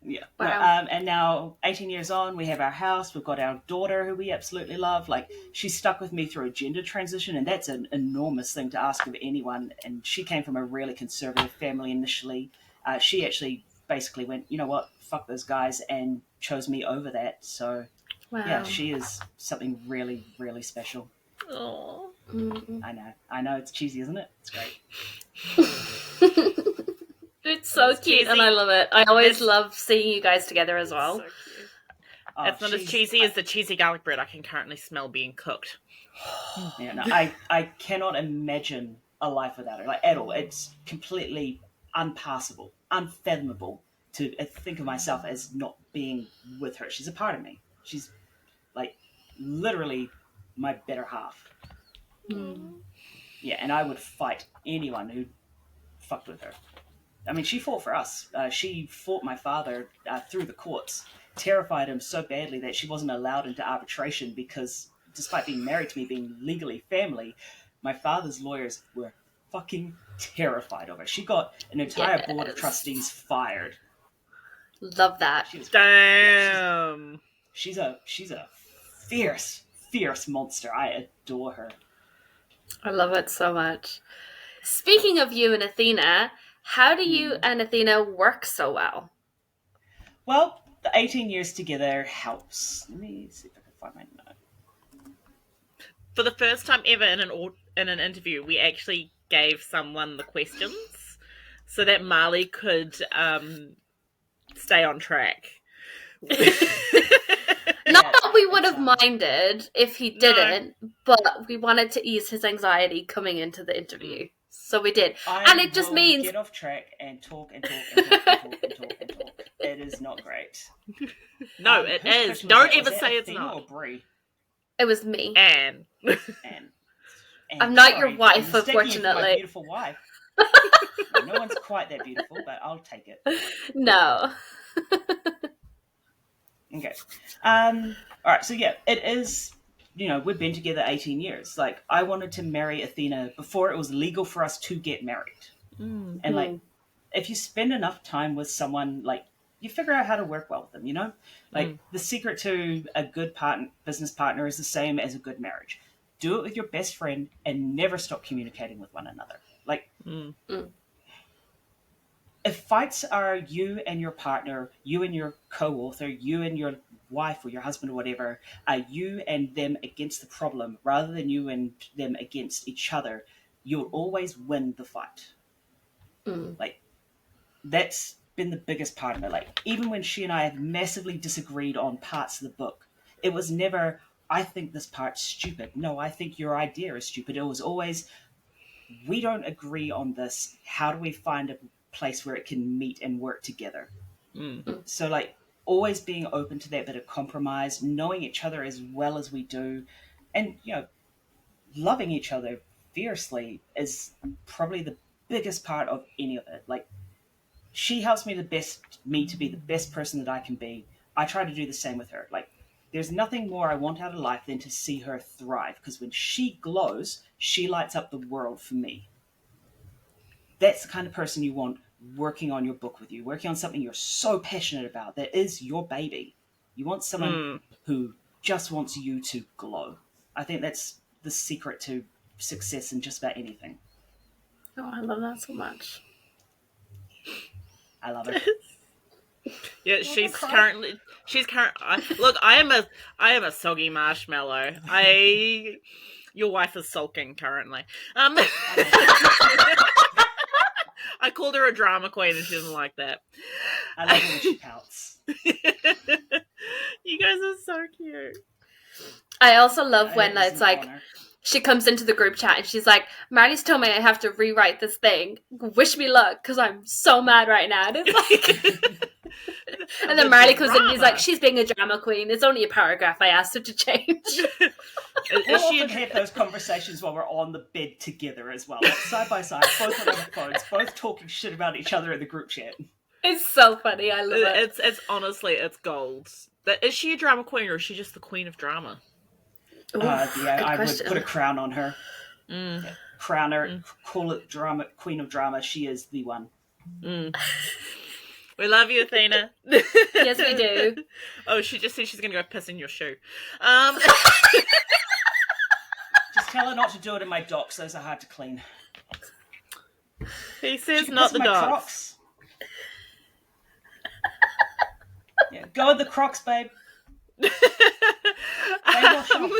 Yeah. Wow. And now, 18 years on, we have our house. We've got our daughter, who we absolutely love. Like, she's stuck with me through a gender transition, and that's an enormous thing to ask of anyone. And she came from a really conservative family initially. She actually basically went, you know what, fuck those guys, and chose me over that. So, yeah, she is something really, really special. Oh. I know, it's cheesy, isn't it? It's great. It's so cute, and I love it. I always love seeing you guys together as well. So cute. It's not as cheesy as the cheesy garlic bread I can currently smell being cooked. Yeah, no, I cannot imagine a life without her, like, at all. It's completely unpassable, unfathomable to think of myself as not being with her. She's a part of me. She's, like, literally my better half. Yeah, and I would fight anyone who fucked with her. I mean, she fought for us. She fought my father through the courts, terrified him so badly that she wasn't allowed into arbitration because, despite being married to me, being legally family, my father's lawyers were fucking terrified of her. She got an entire board of trustees fired. Love that. Damn. She's a fierce, fierce monster. I adore her. I love it so much. Speaking of you and Athena, how do you and Athena work so well? Well, the 18 years together helps. Let me see if I can find my note. For the first time ever in an interview, we actually gave someone the questions so that Marley could stay on track. Not that we would have minded if he didn't, but we wanted to ease his anxiety coming into the interview. So we did. And it just means... get off track and talk and talk and talk and talk and talk and talk. It is not great. No, it is. Don't ever say it's Athena not. Or Bree? It was me. Anne. I'm not your wife, unfortunately. My beautiful wife. No one's quite that beautiful, but I'll take it. No. Okay. All right. So yeah, it is. You know, we've been together 18 years. Like, I wanted to marry Athena before it was legal for us to get married. And like, if you spend enough time with someone, like, you figure out how to work well with them. You know, like the secret to a good business partner is the same as a good marriage. Do it with your best friend and never stop communicating with one another. Like. If fights are you and your partner, you and your co-author, you and your wife or your husband or whatever, you and them against the problem rather than you and them against each other, you'll always win the fight. Like, that's been the biggest part of it. Like, even when she and I have massively disagreed on parts of the book, it was never, I think this part's stupid. No, I think your idea is stupid. It was always, we don't agree on this. How do we find a place where it can meet and work together? So, like, always being open to that bit of compromise, knowing each other as well as we do, and, loving each other fiercely is probably the biggest part of any of it. Like, she helps me to be the best person that I can be. I try to do the same with her. Like, there's nothing more I want out of life than to see her thrive, because when she glows, she lights up the world for me. That's the kind of person you want working on your book with you, working on something you're so passionate about that is your baby. You want someone who just wants you to glow. I think that's the secret to success in just about anything. Oh, I love that so much. I love it. Yeah, look, I am a soggy marshmallow. Your wife is sulking currently. I called her a drama queen and she doesn't like that. I love it when she pouts. You guys are so cute. I also love when it's like, honor. she comes into the group chat and she's like, Marley's told me I have to rewrite this thing. Wish me luck, because I'm so mad right now. And it's like... and then Marley comes in and he's like, she's being a drama queen. It's only a paragraph I asked her to change. We'll often have those conversations while we're on the bed together as well. Like, side by side, both on our phones, both talking shit about each other in the group chat. It's so funny. I love it. It's honestly, it's gold. Is she a drama queen or is she just the queen of drama? I would put a crown on her. Yeah, crown her, call it drama, queen of drama. She is the one. We love you, Athena. Yes, we do. Oh, she just said she's going to go piss in your shoe. Just tell her not to do it in my docks. Those are hard to clean. He says not the dogs. Crocs. Yeah, go with the Crocs, babe. They wash off.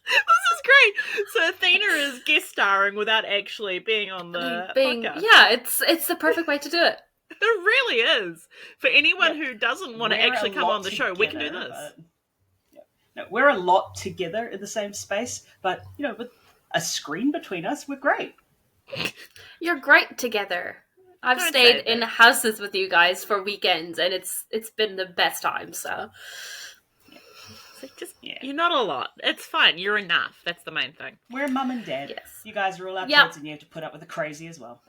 This is great. So Athena is guest starring without actually being on the podcast. Yeah, it's the perfect way to do it. It really is. For anyone who doesn't want to actually come on the show, we can do this. No, we're a lot together in the same space, but with a screen between us, we're great. You're great together. I've stayed in houses with you guys for weekends, and it's been the best time. So, you're not a lot. It's fine. You're enough. That's the main thing. We're mum and dad. Yes. You guys are all our kids, and you have to put up with the crazy as well.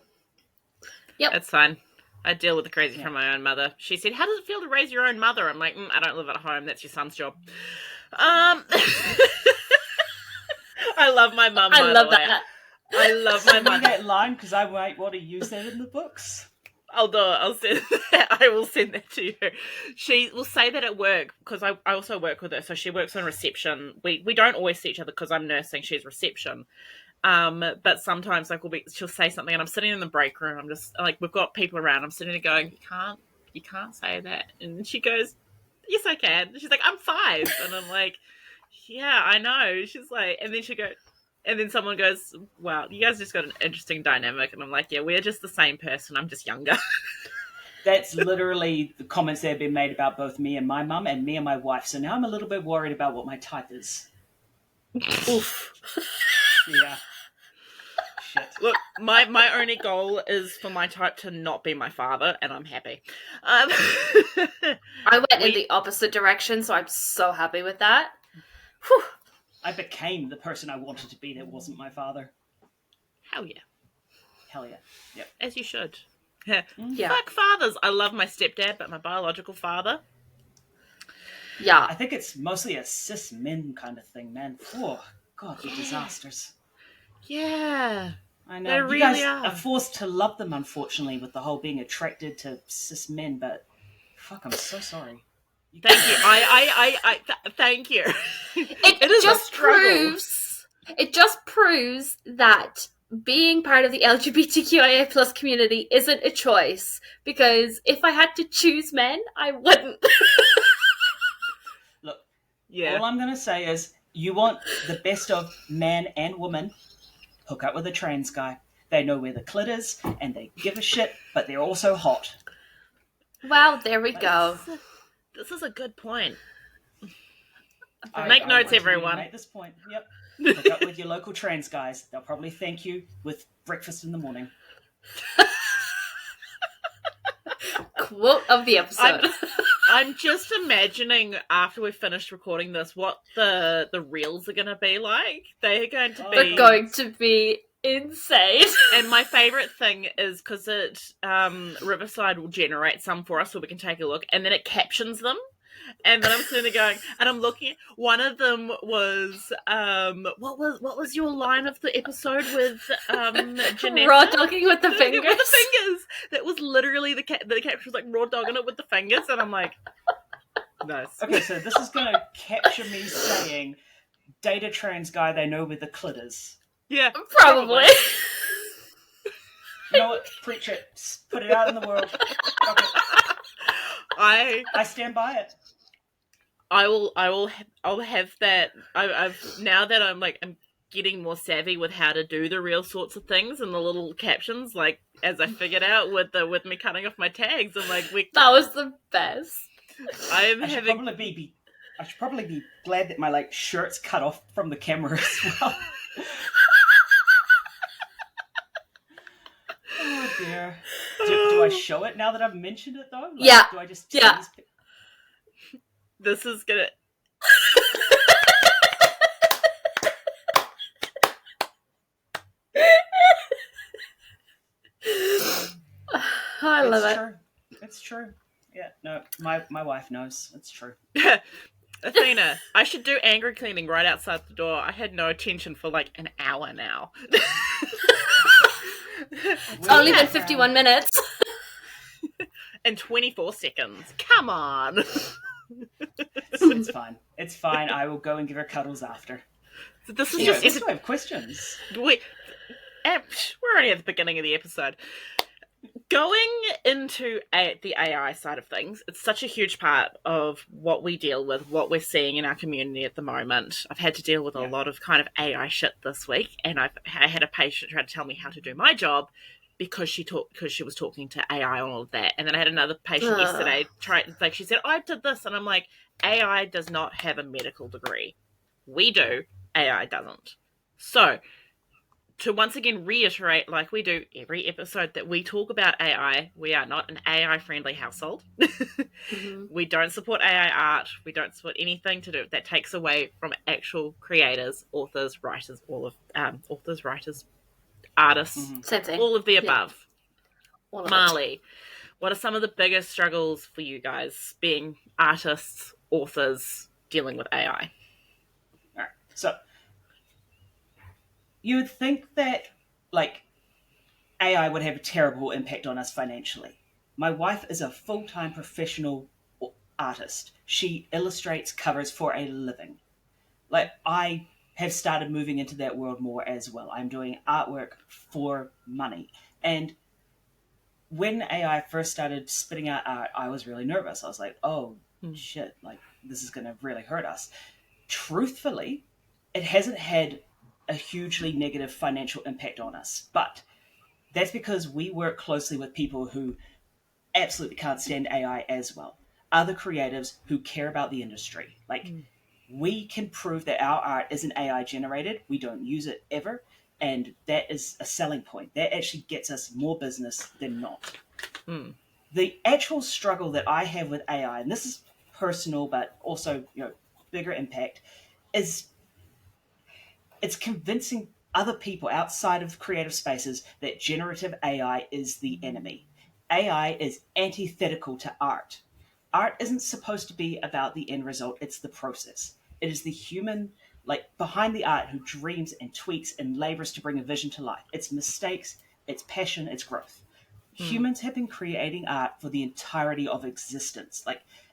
Yep, that's fine. I deal with the crazy from my own mother. She said, "How does it feel to raise your own mother?" I'm like, "I don't live at home. That's your son's job." I love my mum. I love that. I love my mum. That line, because I might want to use that in the books. I'll do it. I'll send that. I will send that to you. She will say that at work, because I also work with her. So she works on reception. We don't always see each other because I'm nursing. She's reception. But sometimes she'll say something and I'm sitting in the break room. I'm just like, we've got people around. I'm sitting there going, you can't say that. And she goes, yes, I can. She's like, I'm 5. And I'm like, yeah, I know. She's like, and then she goes, and then someone goes, wow, you guys just got an interesting dynamic. And I'm like, yeah, we're just the same person. I'm just younger. That's literally the comments that have been made about both me and my mum and me and my wife. So now I'm a little bit worried about what my type is. Oof. Yeah. Shit. Look, my only goal is for my type to not be my father, and I'm happy. I went in the opposite direction, so I'm so happy with that. Whew. I became the person I wanted to be that wasn't my father. Hell yeah. Hell yeah. Yep. As you should. Yeah. Fuck fathers. I love my stepdad, but my biological father. Yeah. I think it's mostly a cis men kind of thing, man. Oh, God, the disasters. Yeah. I know. They you really guys are. forced to love them, unfortunately, with the whole being attracted to cis men, but fuck, I'm so sorry. Thank you. I thank you. It just proves that being part of the LGBTQIA plus community isn't a choice, because if I had to choose men, I wouldn't. Look, all I'm going to say is you want the best of man and woman hook up with a trans guy. They know where the clit is, and they give a shit, but they're also hot. Well, there we go. This is a good point. I Make notes, want to everyone. Make this point. Yep. Hook up with your local trans guys. They'll probably thank you with breakfast in the morning. Quote of the episode. I'm just imagining after we've finished recording this what the reels are going to be like. They're going to be... They're going to be insane. And my favourite thing is because Riverside will generate some for us so we can take a look, and then it captions them. And then I'm sitting there going, and I'm looking. One of them was, what was your line of the episode with Janessa? Raw dogging with the fingers. With the fingers. That was literally the caption was like raw dogging it with the fingers, and I'm like, nice. Okay, so this is going to capture me saying, data trans guy, they know where the clit is. Yeah, probably. You know what? Preach it. Put it out in the world. Okay. I stand by it. I'll have that. I've now that I'm getting more savvy with how to do the real sorts of things and the little captions, like as I figured out with me cutting off my tags, and that was the best. I should probably be glad that my shirt's cut off from the camera as well. Oh dear. Do I show it now that I've mentioned it though? Yeah. Do I just This is gonna. I love it. True. It's true. Yeah, no, my wife knows. It's true. Athena, I should do angry cleaning right outside the door. I had no attention for an hour now. It's only been 51 minutes. And 24 seconds. Come on. It's fine. It's fine. I will go and give her cuddles after. So this is Yes, I have questions. We're already at the beginning of the episode. Going into the AI side of things, it's such a huge part of what we deal with, what we're seeing in our community at the moment. I've had to deal with a lot of kind of AI shit this week, and I had a patient try to tell me how to do my job because she was talking to AI on all of that. And then I had another patient yesterday she said, I did this, and I'm like, AI does not have a medical degree. We do, AI doesn't. So to once again reiterate, like we do every episode, that we talk about AI. We are not an AI-friendly household. Mm-hmm. We don't support AI art. We don't support anything to do that takes away from actual creators, authors, writers, all of authors, writers, artists, Same thing. all of the above. All of Marley, what are some of the biggest struggles for you guys being artists, authors, dealing with AI? All right, so you would think that, AI would have a terrible impact on us financially. My wife is a full-time professional artist. She illustrates covers for a living. I have started moving into that world more as well. I'm doing artwork for money. And when AI first started spitting out art, I was really nervous. I was like, oh, shit, this is going to really hurt us. Truthfully, it hasn't had a hugely negative financial impact on us. But that's because we work closely with people who absolutely can't stand AI as well. Other creatives who care about the industry. We can prove that our art isn't AI generated. We don't use it ever. And that is a selling point. That actually gets us more business than not. The actual struggle that I have with AI, and this is personal, but also, bigger impact, is it's convincing other people outside of creative spaces that generative AI is the enemy. AI is antithetical to art. Art isn't supposed to be about the end result. It's the process. It is the human, behind the art, who dreams and tweaks and labors to bring a vision to life. It's mistakes, it's passion, it's growth. Humans have been creating art for the entirety of existence.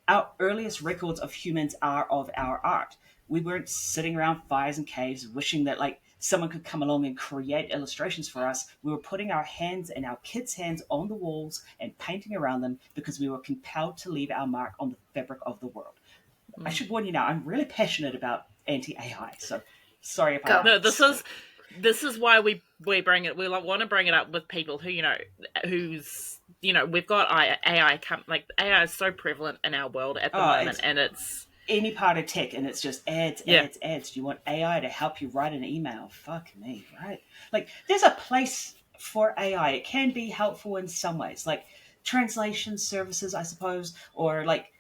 Our earliest records of humans are of our art. We weren't sitting around fires and caves wishing that someone could come along and create illustrations for us. We were putting our hands and our kids' hands on the walls and painting around them because we were compelled to leave our mark on the fabric of the world. I should warn you now, I'm really passionate about anti-AI, so sorry if I... No, this is This is why we bring it. We want to bring it up with people who we've got AI. AI is so prevalent in our world at the moment, and it's any part of tech, and it's just ads. Do you want AI to help you write an email? Fuck me, right? Like, there's a place for AI. It can be helpful in some ways, like translation services, I suppose, or like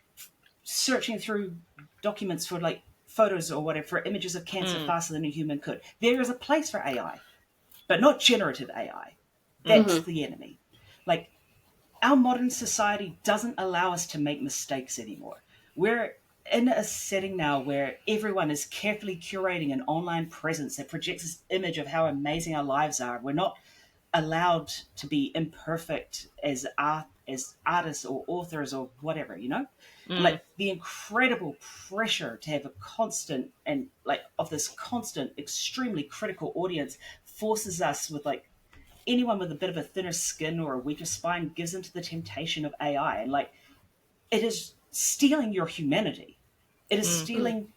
searching through documents for like photos or whatever, for images of cancer faster than a human could. There is a place for AI, but not generative AI. That's the enemy. Like, our modern society doesn't allow us to make mistakes anymore. We're in a setting now where everyone is carefully curating an online presence that projects this image of how amazing our lives are. We're not allowed to be imperfect as artists or authors or whatever, you know? And like the incredible pressure to have a constant and like of this constant, extremely critical audience forces us with like anyone with a bit of a thinner skin or a weaker spine gives into the temptation of AI. And like, it is stealing your humanity. It is stealing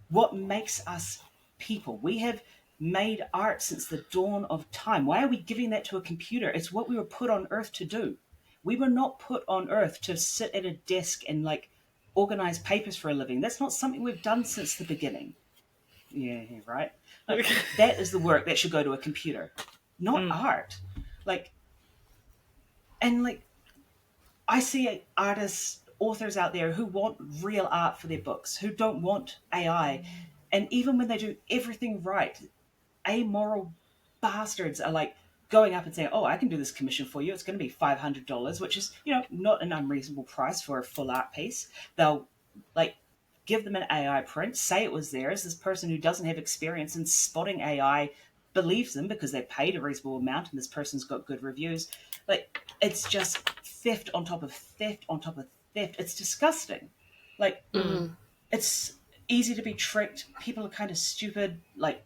what makes us people. We have made art since the dawn of time. Why are we giving that to a computer? It's what we were put on Earth to do. We were not put on Earth to sit at a desk and like organize papers for a living. That's not something we've done since the beginning. Yeah, right. Like, that is the work that should go to a computer, not art. Like, and like, I see artists, authors out there who want real art for their books, who don't want AI. And even when they do everything right, amoral bastards are like going up and saying, "Oh, I can do this commission for you. It's going to be $500," which is, not an unreasonable price for a full art piece. They'll like give them an AI print, say it was theirs. This person who doesn't have experience in spotting AI believes them because they paid a reasonable amount and this person's got good reviews. Like, it's just theft on top of theft on top of theft. It's disgusting. Like, it's easy to be tricked. People are kind of stupid. Like,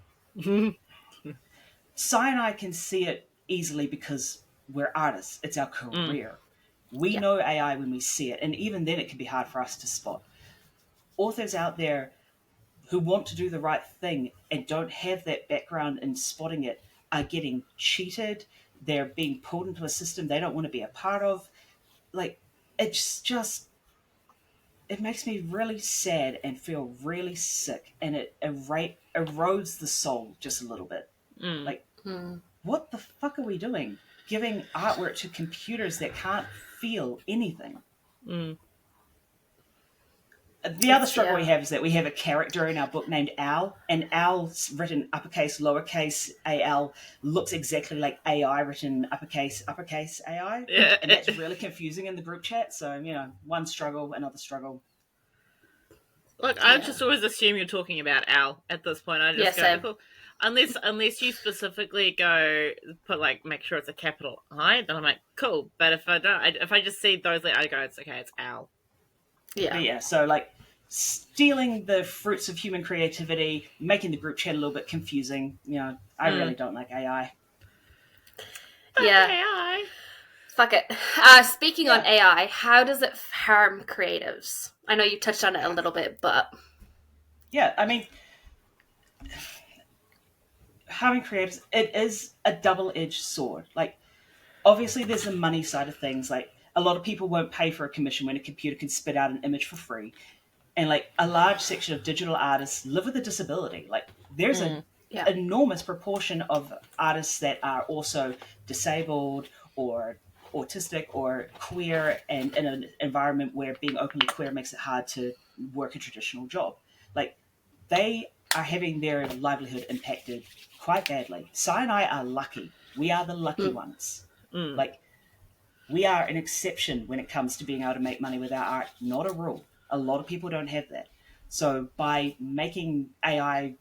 Sai and I can see it easily because we're artists. It's our career. We know AI when we see it, and even then it can be hard for us to spot. Authors out there who want to do the right thing and don't have that background in spotting it are getting cheated. They're being pulled into a system they don't want to be a part of. Like, it's just, it makes me really sad and feel really sick, and it erodes the soul just a little bit. Like, what the fuck are we doing? Giving artwork to computers that can't feel anything. The other struggle we have is that we have a character in our book named Al, and Al's written uppercase, lowercase AL looks exactly like AI written uppercase AI. Yeah. And that's really confusing in the group chat. So, one struggle, another struggle. Look, I just always assume you're talking about Al at this point. I just go, unless you specifically go put like make sure it's a capital I, then I'm like, cool. But if I don't, if I just see those, I go, it's okay, it's Al. Yeah. But yeah. So like stealing the fruits of human creativity, making the group chat a little bit confusing. I really don't like AI. Yeah. AI. Fuck it. Speaking on AI, how does it harm creatives? I know you touched on it a little bit, but... Yeah, I mean, harming creatives, it is a double-edged sword. Like, obviously there's the money side of things. Like, a lot of people won't pay for a commission when a computer can spit out an image for free. And, like, a large section of digital artists live with a disability. Like, there's an enormous proportion of artists that are also disabled or autistic or queer, and in an environment where being openly queer makes it hard to work a traditional job. Like, they are having their livelihood impacted quite badly. Sai and I are lucky. We are the lucky ones. Like, we are an exception when it comes to being able to make money with our art, not a rule. A lot of people don't have that. So by making AI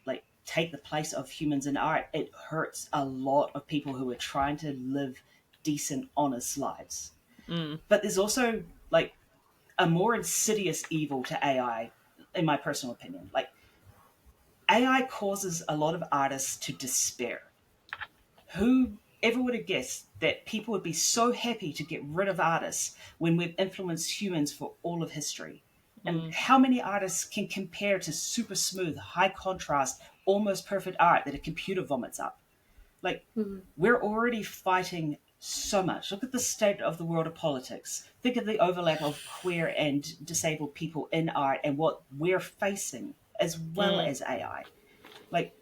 like take the place of humans in art, it hurts a lot of people who are trying to live decent, honest lives. But there's also like a more insidious evil to AI, in my personal opinion. Like, AI causes a lot of artists to despair. Who ever would have guessed that people would be so happy to get rid of artists when we've influenced humans for all of history? And how many artists can compare to super smooth, high contrast, almost perfect art that a computer vomits up? Like, we're already fighting so much. Look at the state of the world of politics. Think of the overlap of queer and disabled people in art and what we're facing, as well as AI. Like,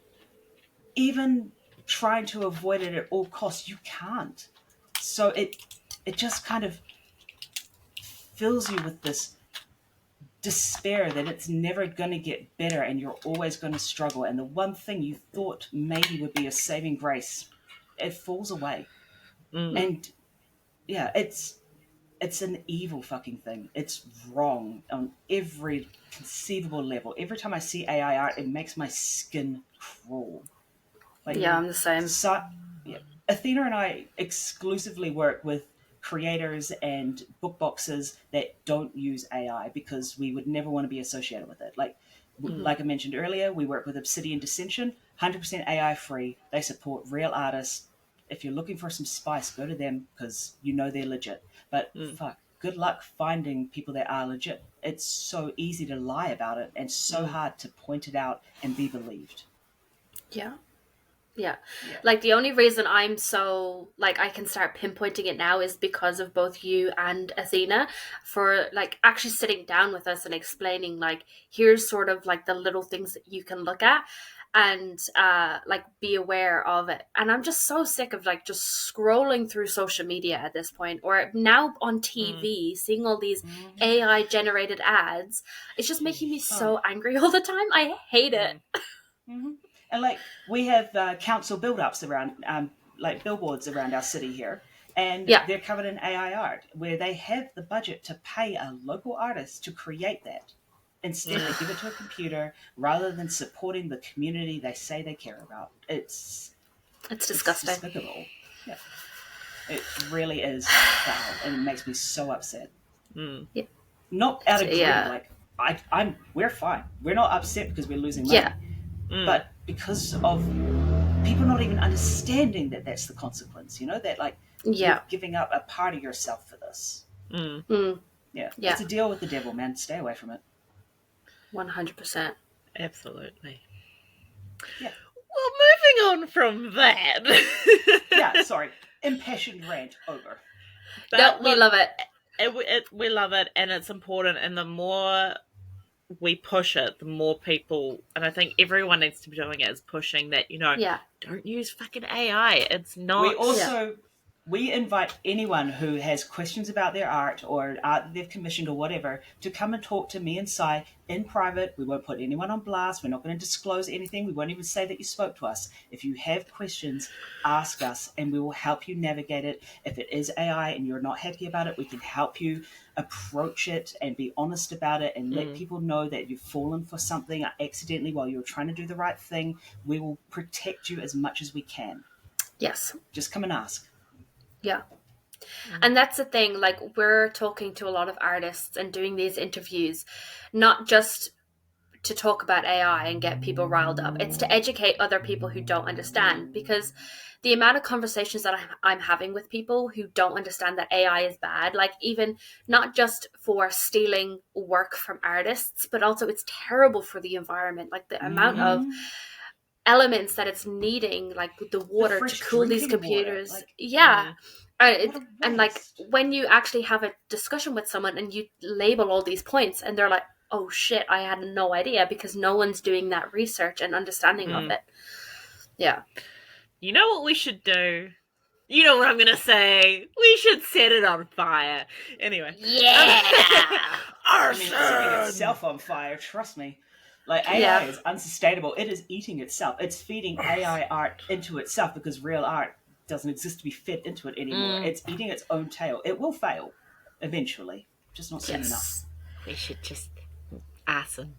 even trying to avoid it at all costs, you can't. So it just kind of fills you with this despair that it's never going to get better and you're always going to struggle. And the one thing you thought maybe would be a saving grace, it falls away. And yeah, it's an evil fucking thing. It's wrong on every conceivable level. Every time I see AI art, it makes my skin crawl. Like, Yeah, I'm the same. Athena and I exclusively work with creators and book boxes that don't use AI because we would never want to be associated with it. Like I mentioned earlier, we work with Obsidian Dissension, 100% AI free. They support real artists. If you're looking for some spice, go to them because you know they're legit. But fuck, good luck finding people that are legit. It's so easy to lie about it and so hard to point it out and be believed. Yeah. Like, the only reason I'm so, like, I can start pinpointing it now is because of both you and Athena for, like, actually sitting down with us and explaining, like, here's sort of, like, the little things that you can look at and, like, be aware of it. And I'm just so sick of, like, just scrolling through social media at this point, or now on TV, seeing all these AI-generated ads. It's just making me so angry all the time. I hate it. And like, we have council build-ups around, like billboards around our city here, and they're covered in AI art, where they have the budget to pay a local artist to create that. Instead, they give it to a computer rather than supporting the community they say they care about. It's disgusting. It's despicable. Yeah, it really is foul, and it makes me so upset. Yeah. Not out of greed, like we're fine. We're not upset because we're losing money. But because of people not even understanding that that's the consequence, you know, that like you're giving up a part of yourself for this. Yeah, it's a deal with the devil, man. Stay away from it. 100%. Absolutely. Yeah. Well, moving on from that. Sorry. Impassioned rant over. But we love it. We love it, and it's important, and the more we push it, the more people, and I think everyone needs to be doing it, is pushing that, you know, don't use fucking AI. It's not. We also, we invite anyone who has questions about their art or art that they've commissioned or whatever to come and talk to me and Sai in private. We won't put anyone on blast. We're not going to disclose anything. We won't even say that you spoke to us. If you have questions, ask us and we will help you navigate it. If it is AI and you're not happy about it, we can help you approach it and be honest about it and let people know that you've fallen for something accidentally while you're trying to do the right thing. We will protect you as much as we can. Yes. Just come and ask. Yeah. And that's the thing, like, we're talking to a lot of artists and doing these interviews, not just to talk about AI and get people riled up. It's to educate other people who don't understand, because the amount of conversations that I'm having with people who don't understand that AI is bad, like, even not just for stealing work from artists, but also it's terrible for the environment, like the amount of elements that it's needing, like the water to cool these computers. And like, when you actually have a discussion with someone and you label all these points and they're like, oh shit, I had no idea, because no one's doing that research and understanding of it. Yeah. You know what we should do? You know what I'm going to say? We should set it on fire. Anyway. Yeah! I mean, it's setting itself on fire, trust me. Like, AI is unsustainable. It is eating itself. It's feeding AI art into itself because real art doesn't exist to be fed into it anymore. It's eating its own tail. It will fail eventually. Just not soon enough. We should just arson.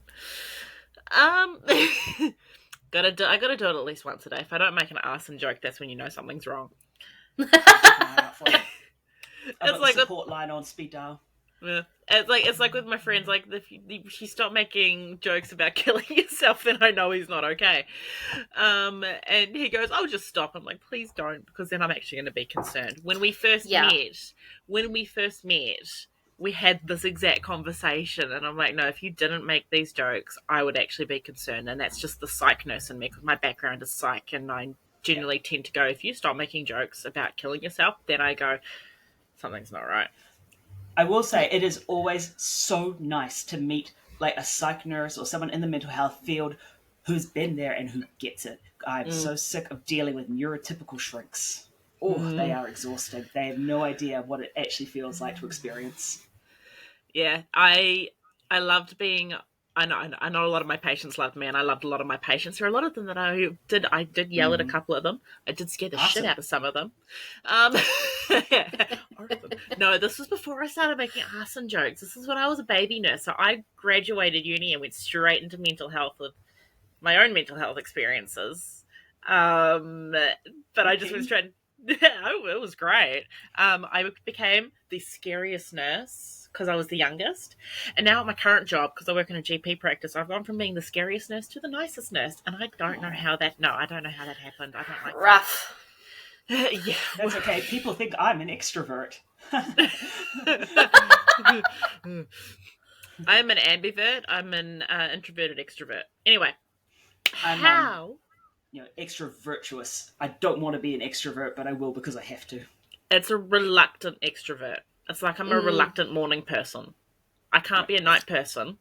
I gotta do it at least once a day. If I don't make an arson joke, that's when you know something's wrong. I've got the support line on speed dial. Yeah. It's like with my friends, like, if you stop making jokes about killing yourself, then I know he's not okay. And he goes, "I'll just stop." I'm like, "Please don't," because then I'm actually going to be concerned. When we first met, we had this exact conversation, and I'm like, no, if you didn't make these jokes, I would actually be concerned. And that's just the psych nurse in me, because my background is psych, and I generally tend to go, if you stop making jokes about killing yourself, then I go, something's not right. I will say it is always so nice to meet like a psych nurse or someone in the mental health field who's been there and who gets it. I'm so sick of dealing with neurotypical shrinks. Oh, they are exhausting. They have no idea what it actually feels like to experience. Yeah, I loved being. I know a lot of my patients loved me, and I loved a lot of my patients. There are a lot of them that I did yell at a couple of them. I did scare the shit out of some of them. No, this was before I started making arson jokes. This is when I was a baby nurse. So I graduated uni and went straight into mental health with my own mental health experiences. But I just went straight. It was great. I became the scariest nurse because I was the youngest. And now at my current job, because I work in a GP practice, I've gone from being the scariest nurse to the nicest nurse. And I don't know how that happened. I don't like Rough. that. Yeah. That's okay. People think I'm an extrovert. I'm an ambivert. I'm an introverted extrovert. Anyway, I'm, extra virtuous. I don't want to be an extrovert, but I will because I have to. It's a reluctant extrovert. It's like I'm a reluctant morning person. I can't be a night person.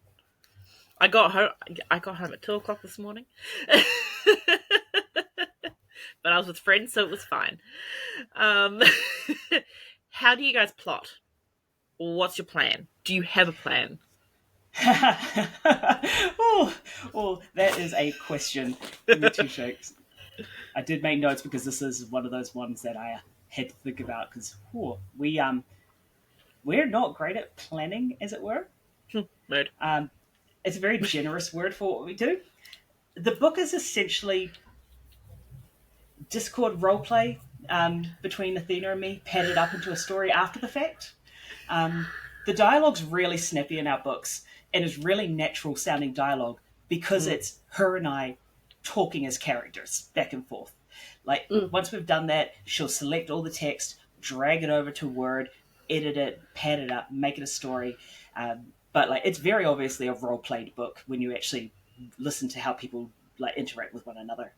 I got home at 2:00 this morning. But I was with friends, so it was fine. How do you guys plot? What's your plan? Do you have a plan? Oh, that is a question. Give me 2 shakes. I did make notes because this is one of those ones that I had to think about because we're not great at planning, as it were. Mood. It's a very generous word for what we do. The book is essentially Discord roleplay between Athena and me, padded up into a story after the fact. The dialogue's really snappy in our books, and it's really natural sounding dialogue because it's her and I talking as characters back and forth. Like once we've done that, she'll select all the text, drag it over to Word, edit it, pad it up, make it a story. But like it's very obviously a role played book when you actually listen to how people like interact with one another.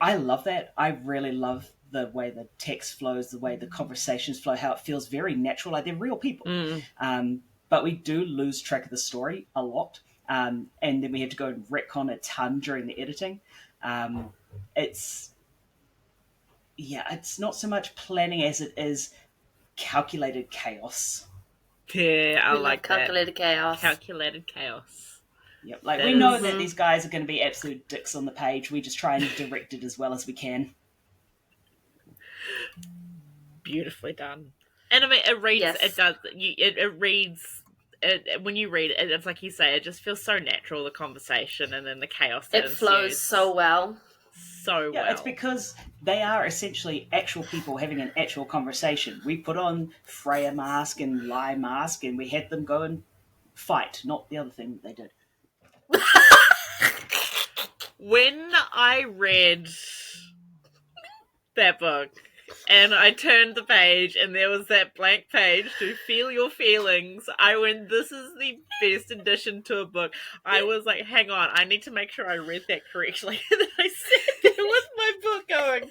I love that. I really love the way the text flows, the way the conversations flow, how it feels very natural, like they're real people. But we do lose track of the story a lot. And then we have to go and retcon a ton during the editing. It's not so much planning as it is calculated chaos. Yeah, I like calculated chaos. Calculated chaos. Yep, like we know that these guys are going to be absolute dicks on the page. We just try and direct it as well as we can. Beautifully done. And I mean, it reads. Yes. It does. It reads. When you read it, it's like you say. It just feels so natural. The conversation and then the chaos. That it flows ensues. so well. So well. It's because they are essentially actual people having an actual conversation. We put on Freya mask and Lie mask, and we had them go and fight, not the other thing that they did. When I read that book and I turned the page and there was that blank page to feel your feelings, I went, this is the best addition to a book. I was like, hang on, I need to make sure I read that correctly. And then I sat there with my book going,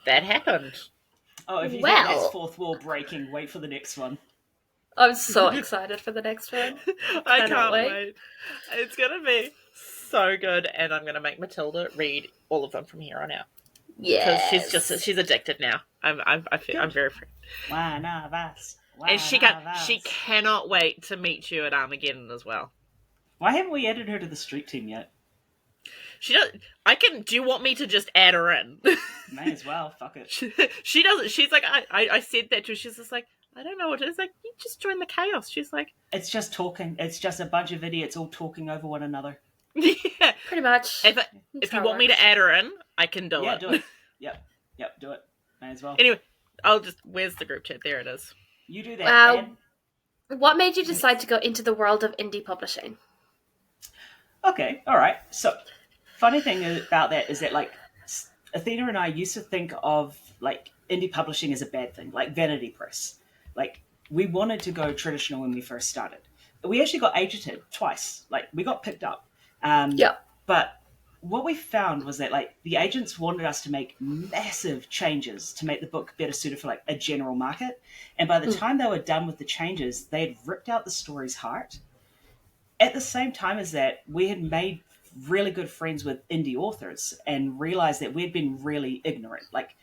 that happened. Oh, if you think that's fourth wall breaking, wait for the next one. I'm so excited for the next one. I can't wait. It's going to be so good, and I'm going to make Matilda read all of them from here on out. Yeah, because she's addicted now. I'm very free. One of us. And she cannot wait to meet you at Armageddon as well. Why haven't we added her to the street team yet? She does. Do you want me to just add her in? May as well. Fuck it. She doesn't. She's like, I said that to her. She's just like, I don't know what it is. Like, you just join the chaos. She's like, it's just talking. It's just a bunch of idiots all talking over one another. Yeah, pretty much. If you want me to add her in, I can do it. Yeah, do it. Yep, do it. May as well. Anyway, where's the group chat? There it is. You do that. What made you decide to go into the world of indie publishing? Okay, all right. So, funny thing about that is that, like, Athena and I used to think of, like, indie publishing as a bad thing, like Vanity Press. Like, we wanted to go traditional when we first started. We actually got agented twice. Like, we got picked up. Yeah. But what we found was that, like, the agents wanted us to make massive changes to make the book better suited for, like, a general market. And by the time they were done with the changes, they had ripped out the story's heart. At the same time as that, we had made really good friends with indie authors and realized that we'd been really ignorant. Like,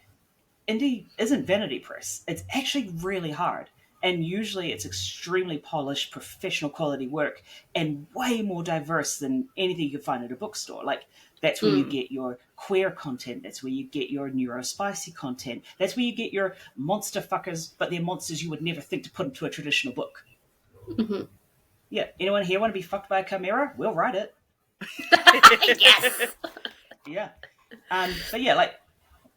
indie isn't vanity press. It's actually really hard. And usually it's extremely polished, professional quality work and way more diverse than anything you can find at a bookstore. Like, that's where you get your queer content. That's where you get your neurospicy content. That's where you get your monster fuckers, but they're monsters you would never think to put into a traditional book. Mm-hmm. Yeah. Anyone here want to be fucked by a chimera? We'll write it. Yes. Yeah. But yeah, like,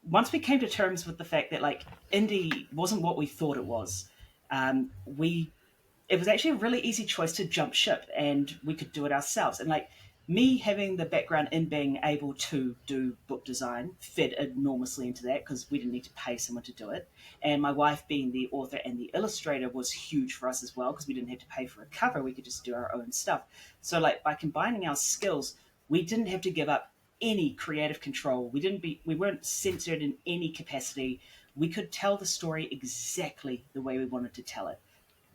once we came to terms with the fact that, like, indie wasn't what we thought it was, it was actually a really easy choice to jump ship, and we could do it ourselves. And, like, me having the background in being able to do book design fed enormously into that because we didn't need to pay someone to do it. And my wife being the author and the illustrator was huge for us as well because we didn't have to pay for a cover. We could just do our own stuff. So, like, by combining our skills, we didn't have to give up any creative control. We weren't censored in any capacity. We could tell the story exactly the way we wanted to tell it.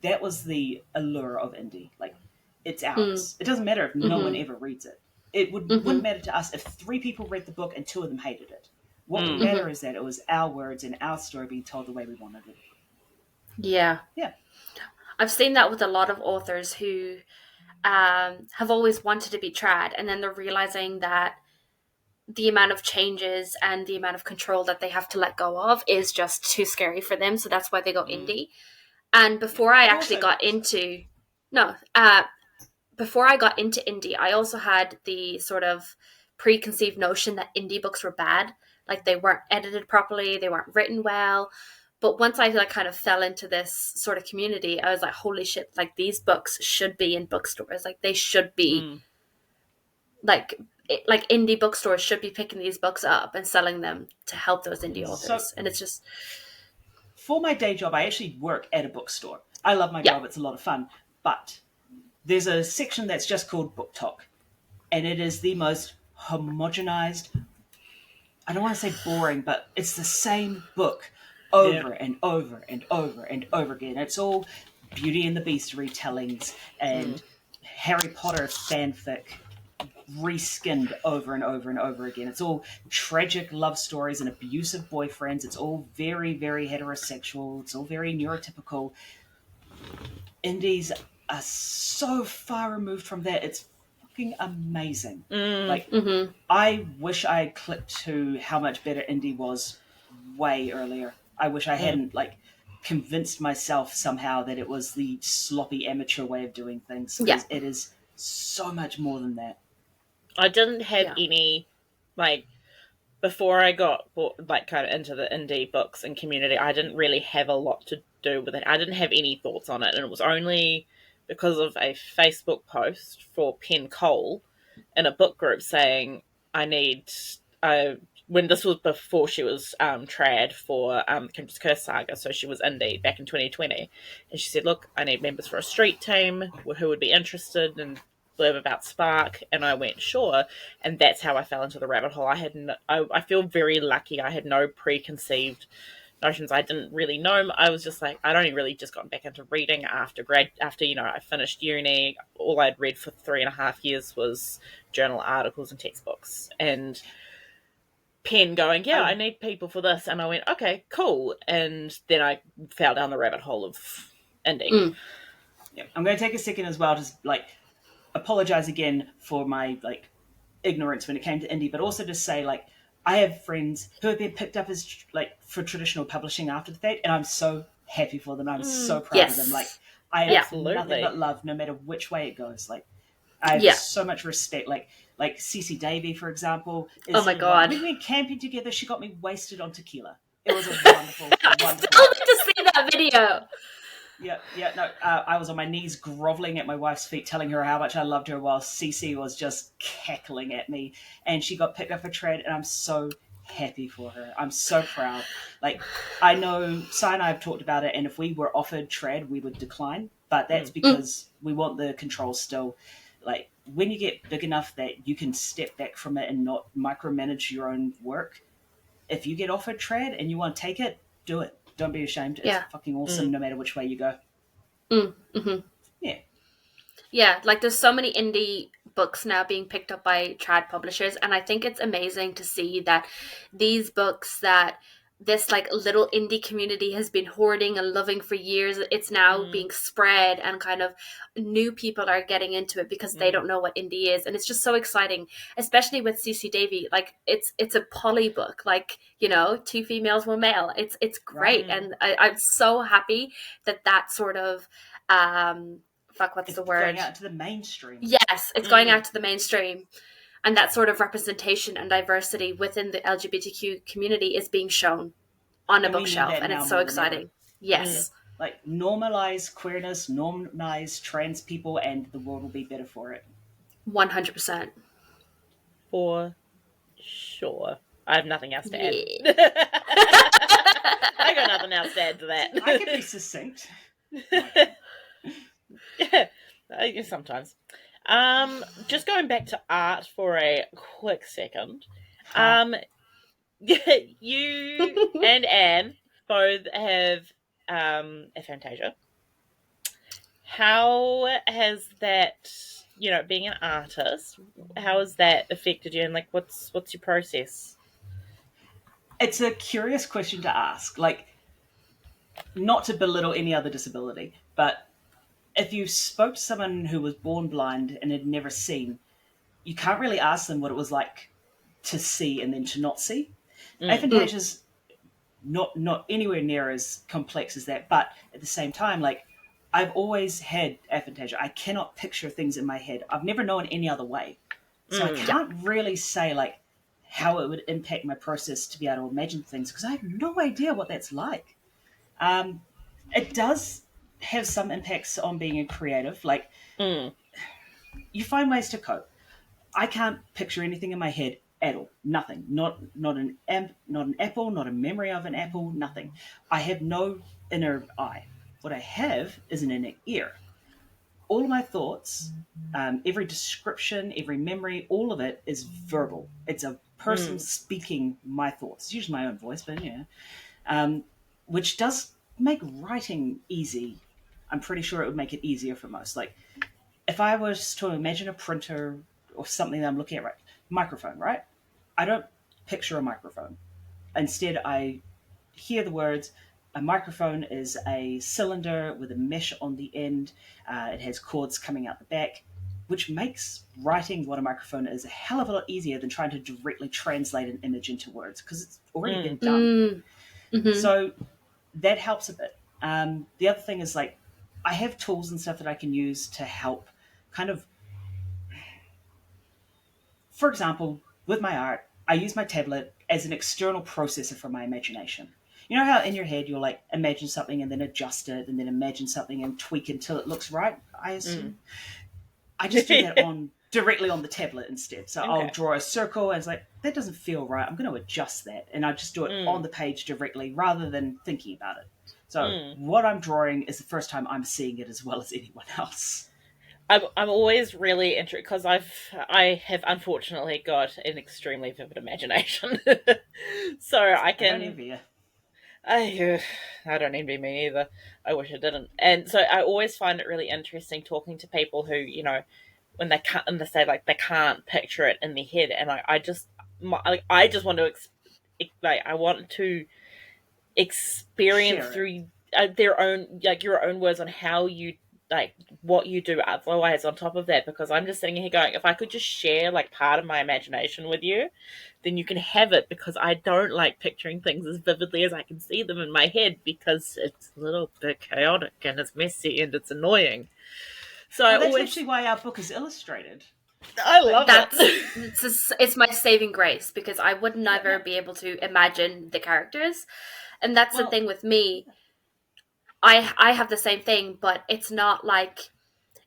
That was the allure of indie. Like, it's ours. It doesn't matter if no one ever reads it. It wouldn't matter to us if 3 people read the book and 2 of them hated it. What would matter is that it was our words and our story being told the way we wanted it. Yeah. Yeah. I've seen that with a lot of authors who have always wanted to be trad, and then they're realizing that the amount of changes and the amount of control that they have to let go of is just too scary for them. So that's why they go indie. And before I actually got into indie, I also had the sort of preconceived notion that indie books were bad. Like, they weren't edited properly, they weren't written well. But once I, like, kind of fell into this sort of community, I was like, holy shit, like, these books should be in bookstores. Like, they should be like indie bookstores should be picking these books up and selling them to help those indie authors. And it's just, for my day job, I actually work at a bookstore. I love my job. It's a lot of fun. But there's a section that's just called Book Talk. And it is the most homogenized, I don't want to say boring, but it's the same book over and over and over and over again. It's all Beauty and the Beast retellings and Harry Potter fanfic reskinned over and over and over again. It's all tragic love stories and abusive boyfriends. It's all very, very heterosexual. It's all very neurotypical. Indies are so far removed from that. It's fucking amazing. Like, I wish I had clicked to how much better indie was way earlier. I wish I hadn't, like, convinced myself somehow that it was the sloppy amateur way of doing things. Because it is so much more than that. I didn't have any, like, before I got, like, kind of into the indie books and community, I didn't really have a lot to do with it. I didn't have any thoughts on it, and it was only because of a Facebook post for Penn Cole in a book group saying, I need, when this was before she was trad for the Kindred's Curse saga, so she was indie back in 2020, and she said, look, I need members for a street team who would be interested and live about Spark, and I went, sure, and that's how I fell into the rabbit hole. I feel very lucky. I had no preconceived notions. I didn't really know. I was just like, I'd only really just gotten back into reading after I finished uni. All I'd read for 3.5 years was journal articles and textbooks, and Penn going, I need people for this, and I went, okay, cool, and then I fell down the rabbit hole of indie. Yeah, I'm going to take a second as well to, like, apologize again for my, like, ignorance when it came to indie, but also to say, like, I have friends who have been picked up as, like, for traditional publishing after the fact, and I'm so happy for them. I'm so proud of them. Like, I have nothing but love no matter which way it goes. Like, I have so much respect. Like Cece Davey, for example. Oh my God. We went camping together. She got me wasted on tequila. It was a wonderful, wonderful. I still need to see that video. I was on my knees groveling at my wife's feet, telling her how much I loved her, while Cece was just cackling at me. And she got picked up for trad, and I'm so happy for her. I'm so proud. Like, I know Si and I have talked about it, and if we were offered trad, we would decline. But that's because we want the control still. Like, when you get big enough that you can step back from it and not micromanage your own work, if you get offered trad and you want to take it, do it. Don't be ashamed. It's fucking awesome no matter which way you go. Yeah. Yeah, like there's so many indie books now being picked up by trad publishers, and I think it's amazing to see that these books that this like little indie community has been hoarding and loving for years, it's now being spread, and kind of new people are getting into it because they don't know what indie is, and it's just so exciting, especially with CC Davy. Like it's a poly book, like, you know, 2 females, 1 male. It's great, and I'm so happy that sort of what's the word? Going out to the mainstream. Yes, it's going out to the mainstream. And that sort of representation and diversity within the LGBTQ community is being shown on a bookshelf. And it's so exciting. Yes. Like, normalize queerness, normalize trans people, and the world will be better for it. 100%. For sure. I have nothing else to add. Yeah. I got nothing else to add to that. I can be succinct. Yeah, sometimes. Just going back to art for a quick second. You and Anne both have aphantasia. How has that, you know, being an artist, how has that affected you, and like what's your process? It's a curious question to ask. Like, not to belittle any other disability, but if you spoke to someone who was born blind and had never seen, you can't really ask them what it was like to see and then to not see. Aphantasia is not anywhere near as complex as that, but at the same time, like, I've always had aphantasia. I cannot picture things in my head. I've never known any other way. So I can't really say, like, how it would impact my process to be able to imagine things, because I have no idea what that's like. It does have some impacts on being a creative. Like, you find ways to cope. I can't picture anything in my head at all. Nothing. Not an apple, not a memory of an apple, nothing. I have no inner eye. What I have is an inner ear. All of my thoughts, every description, every memory, all of it is verbal. It's a person speaking my thoughts. It's usually my own voice, but yeah. Which does make writing easy. I'm pretty sure it would make it easier for most. Like, if I was to imagine a printer or something that I'm looking at, right? Microphone, right? I don't picture a microphone. Instead, I hear the words, a microphone is a cylinder with a mesh on the end. It has cords coming out the back, which makes writing what a microphone is a hell of a lot easier than trying to directly translate an image into words, because it's already been done. So that helps a bit. The other thing is, like, I have tools and stuff that I can use to help kind of, for example, with my art, I use my tablet as an external processor for my imagination. You know how in your head you'll, like, imagine something and then adjust it and then imagine something and tweak until it looks right, I assume? I just do that directly on the tablet instead. So I'll draw a circle and it's like, that doesn't feel right. I'm going to adjust that. And I just do it on the page directly rather than thinking about it. So what I'm drawing is the first time I'm seeing it as well as anyone else. I'm always really interested because I have unfortunately got an extremely vivid imagination, so I can. I don't envy you. I don't envy me either. I wish I didn't. And so I always find it really interesting talking to people who, you know, when they can't, and they say, like, they can't picture it in their head, and I just want to I want to experience through their own, like, your own words on how you, like, what you do otherwise on top of that, because I'm just sitting here going, if I could just share, like, part of my imagination with you, then you can have it, because I don't like picturing things as vividly as I can see them in my head, because it's a little bit chaotic and it's messy and it's annoying. So that's actually why our book is illustrated. I love it. It's my saving grace, because I would never be able to imagine the characters, and that's the thing with me. I have the same thing, but it's not like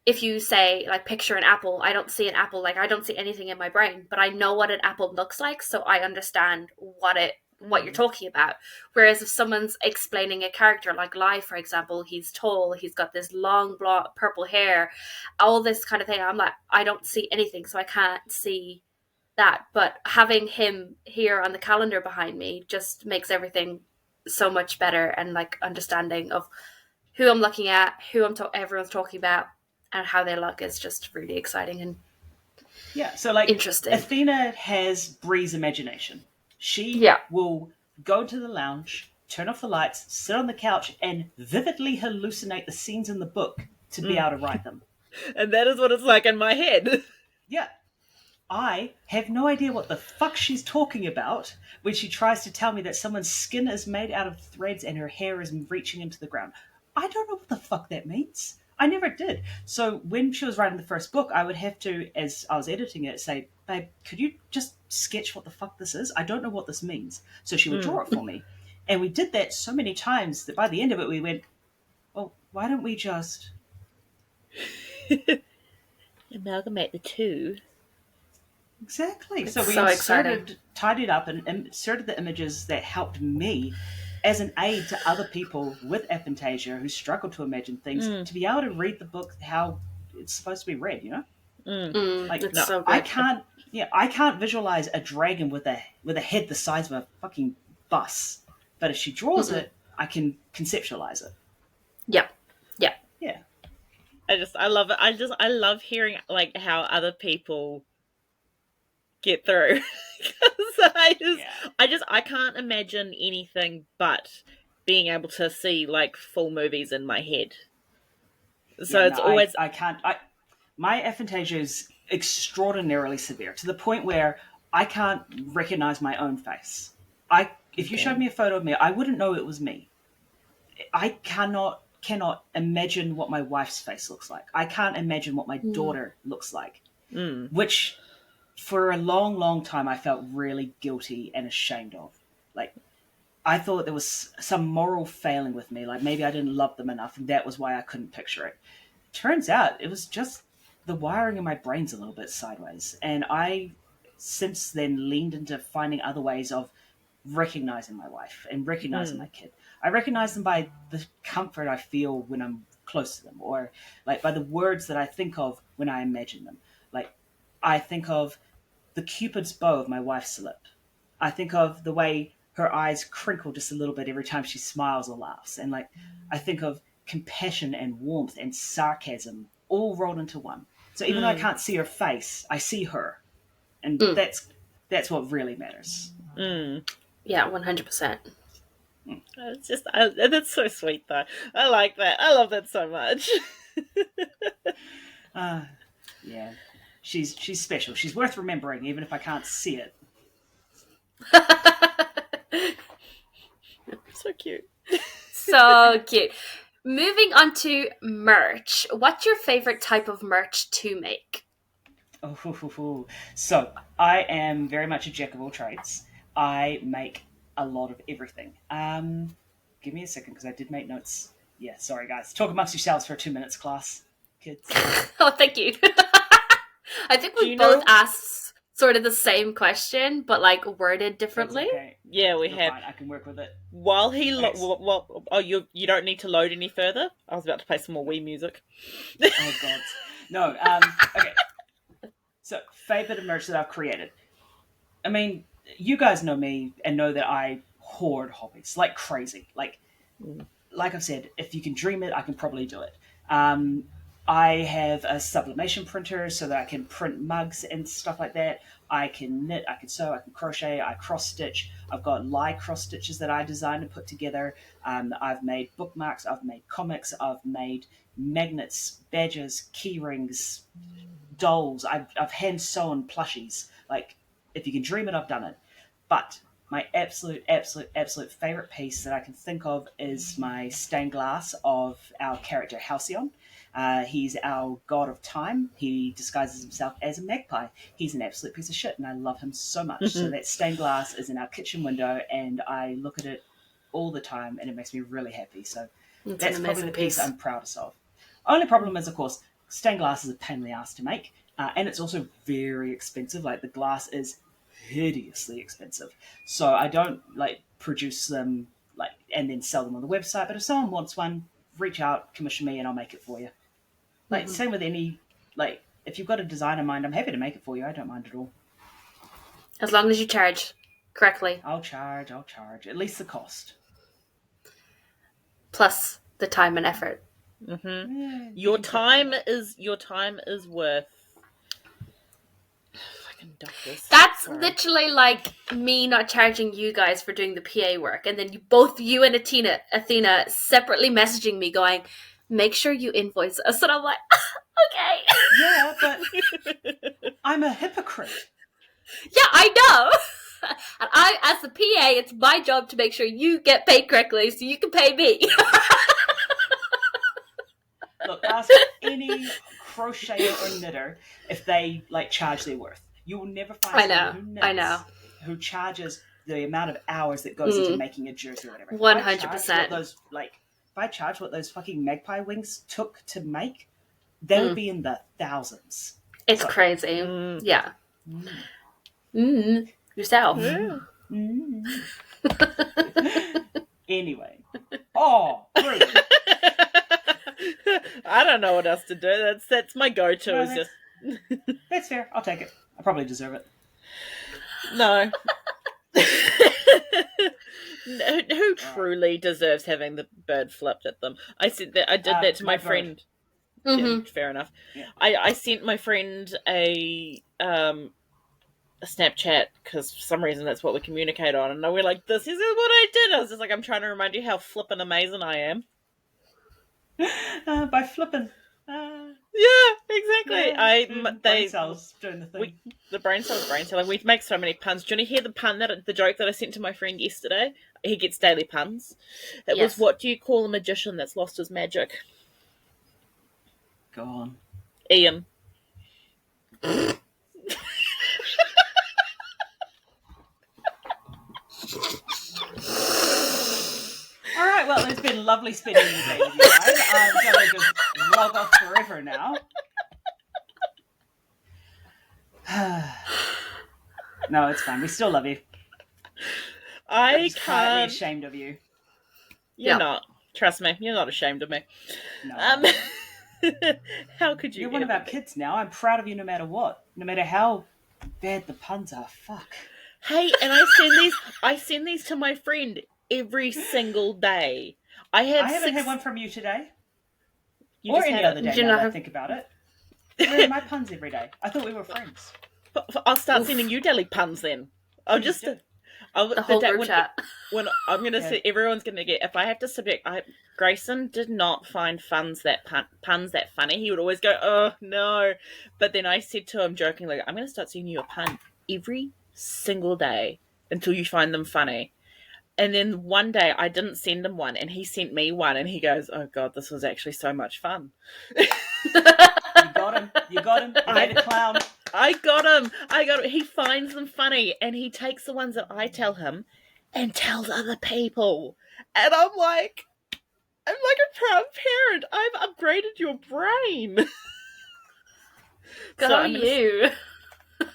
if you say, like, picture an apple, I don't see an apple, like, I don't see anything in my brain, but I know what an apple looks like, so I understand what you're talking about. Whereas if someone's explaining a character, like Lai, for example, he's tall, he's got this long blonde purple hair, all this kind of thing, I'm like, I don't see anything, so I can't see that. But having him here on the calendar behind me just makes everything so much better, and like understanding of who I'm looking at, who everyone's talking about, and how they look is just really exciting and so like interesting. Athena has Bree's imagination. She will go to the lounge, turn off the lights, sit on the couch, and vividly hallucinate the scenes in the book to be able to write them. And that is what it's like in my head. Yeah. I have no idea what the fuck she's talking about when she tries to tell me that someone's skin is made out of threads and her hair is reaching into the ground. I don't know what the fuck that means. I never did. So when she was writing the first book, I would have to, as I was editing it, say, babe, could you just sketch what the fuck this is? I don't know what this means. So she would draw it for me. And we did that so many times that by the end of it, we went, well, why don't we just amalgamate the two? Exactly. It's so we tidied up and inserted the images that helped me as an aid to other people with aphantasia who struggle to imagine things to be able to read the book how it's supposed to be read, you know? Like it's so great. I can't visualize a dragon with a head the size of a fucking bus. But if she draws it, I can conceptualize it. Yeah. I love it. I love hearing like how other people get through. I can't imagine anything but being able to see like full movies in my head. So I can't. My aphantasia is extraordinarily severe to the point where I can't recognize my own face. If you showed me a photo of me, I wouldn't know it was me. I cannot imagine what my wife's face looks like. I can't imagine what my daughter looks like. Which, for a long, long time, I felt really guilty and ashamed of. Like, I thought there was some moral failing with me. Like, maybe I didn't love them enough, and that was why I couldn't picture it. Turns out it was just the wiring in my brain's a little bit sideways. And I, since then, leaned into finding other ways of recognizing my wife and recognizing my kid. I recognize them by the comfort I feel when I'm close to them, or like by the words that I think of when I imagine them. Like, I think of the Cupid's bow of my wife's lip. I think of the way her eyes crinkle just a little bit every time she smiles or laughs. And like, I think of compassion and warmth and sarcasm all rolled into one. So even though I can't see her face, I see her. And that's what really matters. Yeah, 100%. It's just, that's so sweet though. I like that. I love that so much. Yeah, she's special. She's worth remembering, even if I can't see it. So cute. So cute. Moving on to merch. What's your favorite type of merch to make? So I am very much a jack of all trades. I make a lot of everything. Give me a second because I did make notes. Yeah, sorry guys. Talk amongst yourselves for 2 minutes, class. Kids. Oh, thank you. I think we both asked sort of the same question, but like worded differently. Okay. Yeah, we You're have. fine. I can work with it. While he you don't need to load any further. I was about to play some more Wii music. Oh god. No. Okay. So, favorite of merch that I've created. I mean, you guys know me and know that I hoard hobbies like crazy. Like I've said, if you can dream it, I can probably do it. I have a sublimation printer so that I can print mugs and stuff like that. I can knit, I can sew, I can crochet, I cross stitch. I've got lie cross stitches that I designed and put together. I've made bookmarks, I've made comics, I've made magnets, badges, key rings, dolls. I've hand sewn plushies. Like, if you can dream it, I've done it. But my absolute favorite piece that I can think of is my stained glass of our character Halcyon. He's our god of time. He disguises himself as a magpie. He's an absolute piece of shit, and I love him so much. So that stained glass is in our kitchen window, and I look at it all the time, and it makes me really happy. So that's probably the piece I'm proudest of. Only problem is, of course, stained glass is a pain in the ass to make, and it's also very expensive. Like the glass is hideously expensive, so I don't like produce them like and then sell them on the website. But if someone wants one, reach out, commission me, and I'll make it for you. Like same with any like if you've got a design in mind, I'm happy to make it for you. I don't mind at all. As long as you charge correctly. I'll charge at least the cost. Plus the time and effort. Yeah, your time is worth. Fucking doctors. That's literally like me not charging you guys for doing the PA work, and then you and Athena separately messaging me going, "Make sure you invoice us," and I'm like, okay. Yeah, but I'm a hypocrite. Yeah, I know. And I, as the PA, it's my job to make sure you get paid correctly so you can pay me. Look, ask any crocheter or knitter if they like charge their worth. You will never find someone who knits who charges the amount of hours that goes into making a jersey or whatever. 100%. If I charged what those fucking magpie wings took to make, they would be in the thousands. It's crazy. Yeah. Yourself. Anyway. Oh, Bree. I don't know what else to do. That's my go-to. No, is just that's fair. I'll take it. I probably deserve it. no. Who truly deserves having the bird flipped at them? I did that to my friend. Yeah, fair enough. Yeah. I sent my friend a Snapchat because for some reason that's what we communicate on, and we're like, "This is what I did." I was just like, "I'm trying to remind you how flippin' amazing I am." By flipping. Yeah, exactly. Brain cells doing the thing. The brain cells. We make so many puns. Do you want to hear the joke that I sent to my friend yesterday? He gets daily puns. It was, what do you call a magician that's lost his magic? Go on. Ian. All right, well, it's been lovely spending the day with you guys. I'm going to just log off forever now. No, it's fine. We still love you. I just quietly can't. ashamed of you. You're not. Trust me, you're not ashamed of me. No. How could you? You're one of our kids now. I'm proud of you no matter what. No matter how bad the puns are. Fuck. Hey, and I send these to my friend every single day. I haven't had one from you today. You or any other day, you now that I think about it. Where are my puns every day? I thought we were friends. I'll start sending you daily puns then. I'll just... The whole group chat. When I'm going to say, everyone's going to get... If I have to subject... Grayson did not find puns that funny. He would always go, oh, no. But then I said to him jokingly, I'm going to start sending you a pun every single day until you find them funny. And then one day I didn't send him one and he sent me one and he goes, oh God, this was actually so much fun. You got him. You made a clown. I got him. He finds them funny and he takes the ones that I tell him and tells other people. And I'm like a proud parent. I've upgraded your brain. Good on you.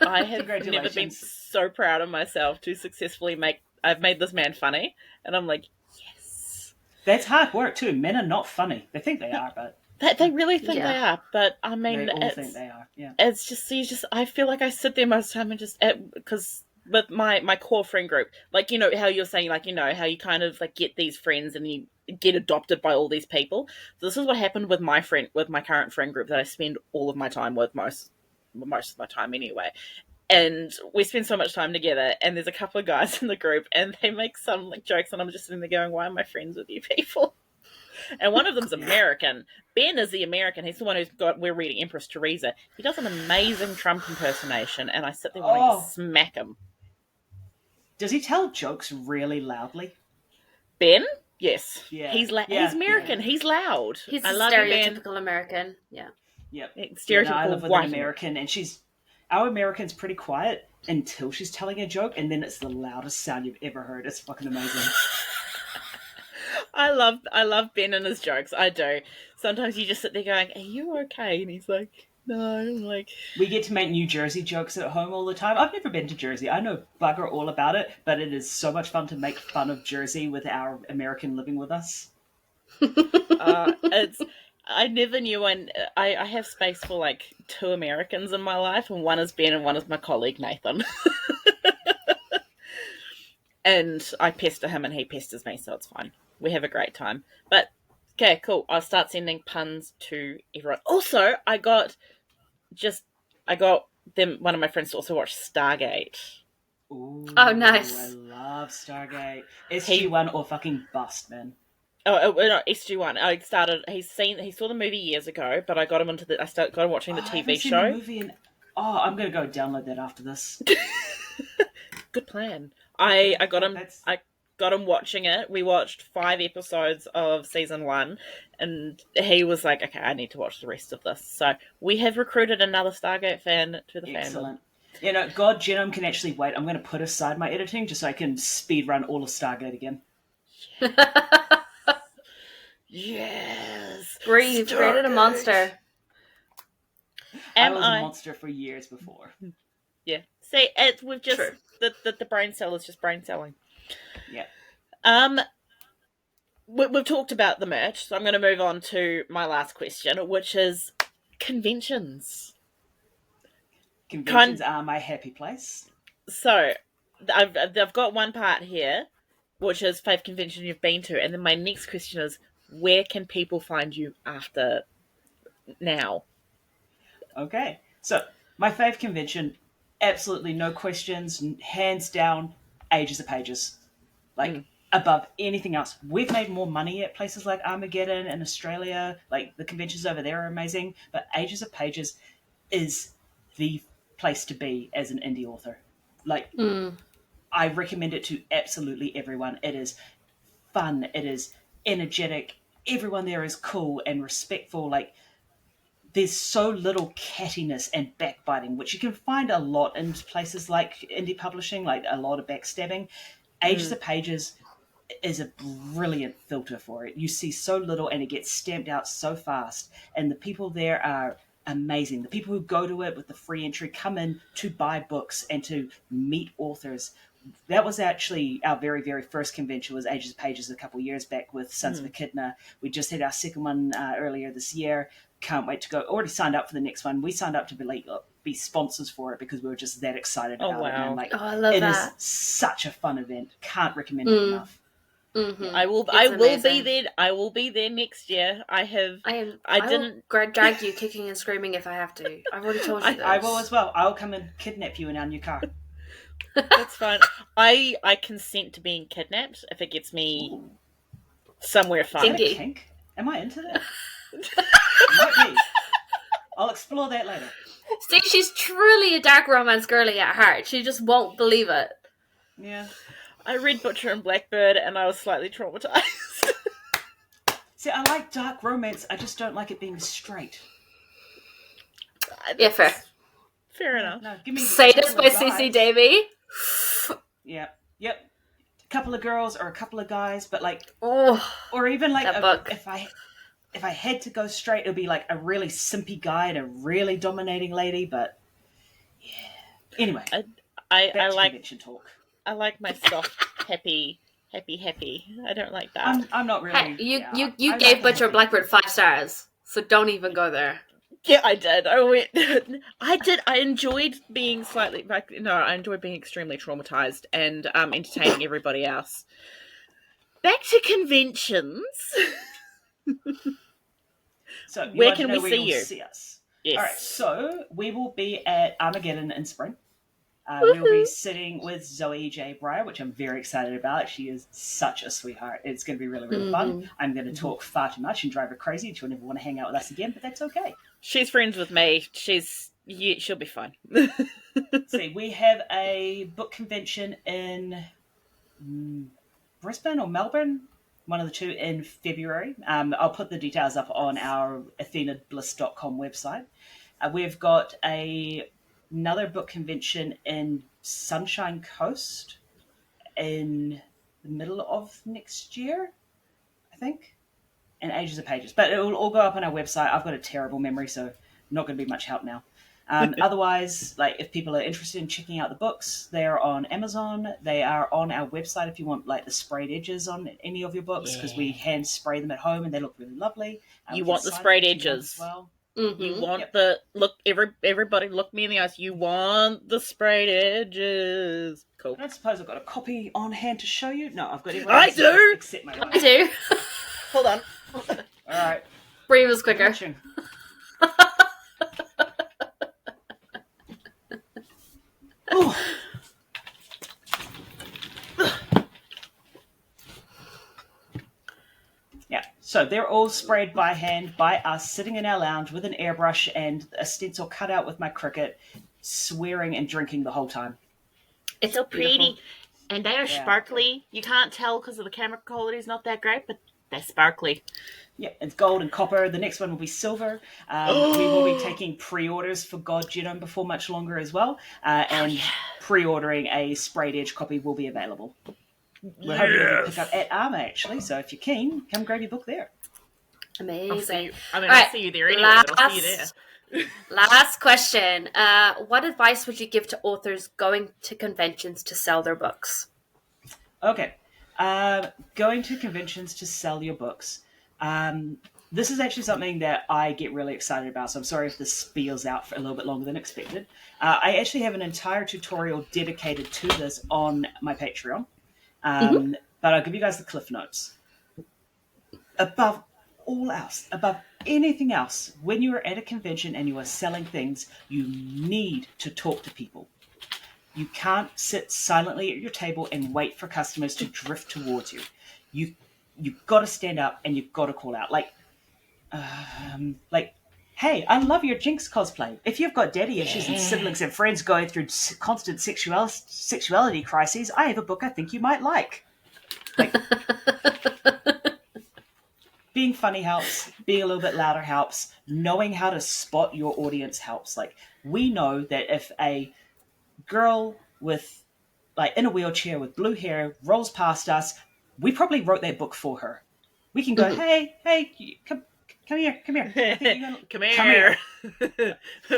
I have never been so proud of myself to successfully I've made this man funny, and I'm like, yes. That's hard work too. Men are not funny. They think they are, but they really think they are. But I mean, they all think they are. Yeah. It's just I feel like I sit there most of the time and just because with my core friend group, like you know how you're saying, like you know how you kind of like get these friends and you get adopted by all these people. So this is what happened with my current friend group that I spend all of my time with most of my time anyway. And we spend so much time together, and there's a couple of guys in the group, and they make some like jokes, and I'm just sitting there going, why am I friends with you people? And one of them's American. Ben is the American. He's the one we're reading Empress Teresa. He does an amazing Trump impersonation, and I sit there wanting to smack him. Does he tell jokes really loudly? Ben? Yes. Yeah. He's American. Yeah. He's loud. He's I a love stereotypical American. Yeah. Yep. Stereotypical I live with white an American, and our American's pretty quiet until she's telling a joke, and then it's the loudest sound you've ever heard. It's fucking amazing. I love Ben and his jokes. I do. Sometimes you just sit there going, "Are you okay?" And he's like, "No." I'm like, We get to make New Jersey jokes at home all the time. I've never been to Jersey. I know bugger all about it, but it is so much fun to make fun of Jersey with our American living with us. it's. I never knew when I have space for like 2 Americans in my life, and one is Ben and one is my colleague Nathan. And I pester him and he pesters me, so it's fine. We have a great time. But okay, cool. I'll start sending puns to everyone. Also, I got them one of my friends to also watch Stargate. Ooh, Oh, nice. I love Stargate. SG-1 or fucking bust, man. No, SG-1. He saw the movie years ago, but I got him got him watching the I TV haven't seen show. the movie in... Oh, I'm gonna go download that after this. Good plan. I got him. That's... I got him watching it. We watched 5 episodes of season 1, and he was like, "Okay, I need to watch the rest of this." So we have recruited another Stargate fan to the Excellent. fandom. You know, God, Genome can actually wait. I'm going to put aside my editing just so I can speed run all of Stargate again. Yes. Bree, you've created a monster. I was a monster for years before. Yeah. See, we've just the brain cell is just brain celling. Yeah. We've talked about the merch, so I'm going to move on to my last question, which is conventions. Conventions are my happy place. So, I've got one part here, which is fave convention you've been to, and then my next question is, where can people find you after now? Okay. So, my fave convention, absolutely no questions, hands down, Ages of Pages. Like, above anything else. We've made more money at places like Armageddon in Australia. Like, the conventions over there are amazing. But Ages of Pages is the place to be as an indie author. Like, I recommend it to absolutely everyone. It is fun. It is energetic. Everyone there is cool and respectful. Like, there's so little cattiness and backbiting, which you can find a lot in places like indie publishing, like a lot of backstabbing. Ages of Pages is a brilliant filter for it. You see so little and it gets stamped out so fast. And the people there are amazing. The people who go to it with the free entry come in to buy books and to meet authors. That was actually our very, very first convention, was Ages of Pages a couple of years back with Sons of Echidna. We just had our second one earlier this year. Can't wait to go. Already signed up for the next one. We signed up to be sponsors for it because we were just that excited about it. And like, I love that. It is such a fun event. Can't recommend it enough. Mm-hmm. I will be there. I will be there next year. I will drag you kicking and screaming if I have to. I've already told you this. I will as well. I'll come and kidnap you in our new car. That's fine. I consent to being kidnapped if it gets me somewhere fun. Is that a kink? Am I into that? Might be. I'll explore that later. See, she's truly a dark romance girly at heart. She just won't believe it. Yeah. I read Butcher and Blackbird and I was slightly traumatized. See, I like dark romance. I just don't like it being straight. Yeah, fair. Fair enough. No, give me Sadist by CC Davy. Yeah. Yep. A couple of girls or a couple of guys, but like, or even like if I had to go straight, it would be like a really simpy guy and a really dominating lady. But yeah. Anyway, I like convention talk. I like my soft, happy. I don't like that. I'm not really. Hey, you gave Butcher Blackbird 5 stars, so don't even go there. Yeah, I did. I enjoyed being I enjoyed being extremely traumatized and entertaining everybody else. Back to conventions. So where can we see you? See us? Yes. All right. So we will be at Armageddon in spring. We'll be sitting with Zoe J. Breyer, which I'm very excited about. She is such a sweetheart. It's going to be really, really fun. I'm going to talk far too much and drive her crazy. She'll never want to hang out with us again, but that's okay. She's friends with me. She'll be fine. See, we have a book convention in Brisbane or Melbourne, one of the two, in February. I'll put the details up on our athenabliss.com website. We've got another book convention in Sunshine Coast in the middle of next year. I I think, and ages of pages. But it will all go up on our website. I've got a terrible memory, so not going to be much help now. Otherwise, like if people are interested in checking out the books, they are on Amazon. They are on our website if you want like the sprayed edges on any of your books, because we hand spray them at home and they look really lovely. You want the sprayed edges as well. Mm-hmm. You want the look. Everybody, look me in the eyes. You want the sprayed edges. Cool. I don't suppose I've got a copy on hand to show you. No, I've got everyone. I do. Except my I do. Hold on. All right. Bree was quicker. Oh. Yeah, so they're all sprayed by hand by us, sitting in our lounge with an airbrush and a stencil cut out with my Cricut, swearing and drinking the whole time. It's so pretty. And they are Yeah. sparkly. You can't tell because of the camera quality is not that great, but they're sparkly. Yeah, it's gold and copper. The next one will be silver. We will be taking pre-orders for God Genome before much longer as well. And pre-ordering a sprayed edge copy will be available. We're hoping to pick up at Arma, actually. So if you're keen, come grab your book there. Amazing. I'll see you there anyway, but I'll see you there. Last question. What advice would you give to authors going to conventions to sell their books? Okay. Going to conventions to sell your books. This is actually something that I get really excited about, so I'm sorry if this spills out for a little bit longer than expected. I actually have an entire tutorial dedicated to this on my Patreon, but I'll give you guys the cliff notes. Above all else, above anything else, when you are at a convention and you are selling things, you need to talk to people. You can't sit silently at your table and wait for customers to drift towards you. You've got to stand up and you've got to call out. Like, hey, I love your Jinx cosplay. If you've got daddy issues and siblings and friends going through constant sexuality crises, I have a book I think you might like. Like, being funny helps. Being a little bit louder helps. Knowing how to spot your audience helps. Like, we know that if a girl with, like, in a wheelchair with blue hair rolls past us, we probably wrote that book for her. We can go, hey, come here. Come here.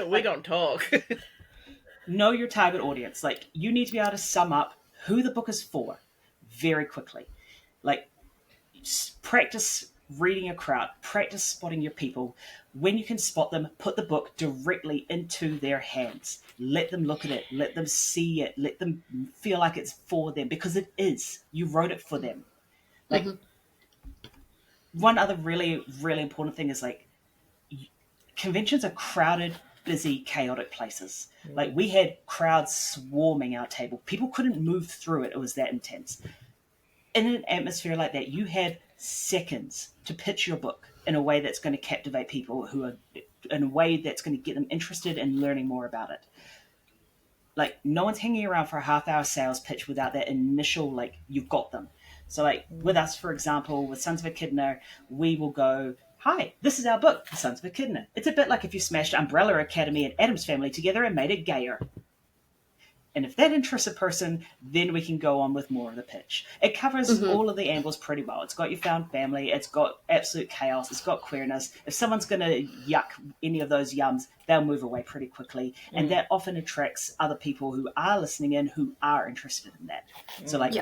We gonna talk. Know your target audience. Like, you need to be able to sum up who the book is for very quickly. Like, practice reading a crowd, practice spotting your people. When you can spot them, put the book directly into their hands. Let them look at it. Let them see it. Let them feel like it's for them, because it is. You wrote it for them. Like, one other really, really important thing is, like, conventions are crowded, busy, chaotic places. Like, we had crowds swarming our table. People couldn't move through it. It was that intense. In an atmosphere like that, you have seconds to pitch your book in a way that's going to captivate people, who are in a way that's going to get them interested in learning more about it. Like, no one's hanging around for a half-hour sales pitch without that initial, like, you've got them. So, like, with us, for example, with Sons of Echidna, we will go, hi, this is our book, The Sons of Echidna. It's a bit like if you smashed Umbrella Academy and Addams Family together and made it gayer. And if that interests a person, then we can go on with more of the pitch. It covers all of the angles pretty well. It's got your found family. It's got absolute chaos. It's got queerness. If someone's going to yuck any of those yums, they'll move away pretty quickly. And that often attracts other people who are listening in, who are interested in that. So, like,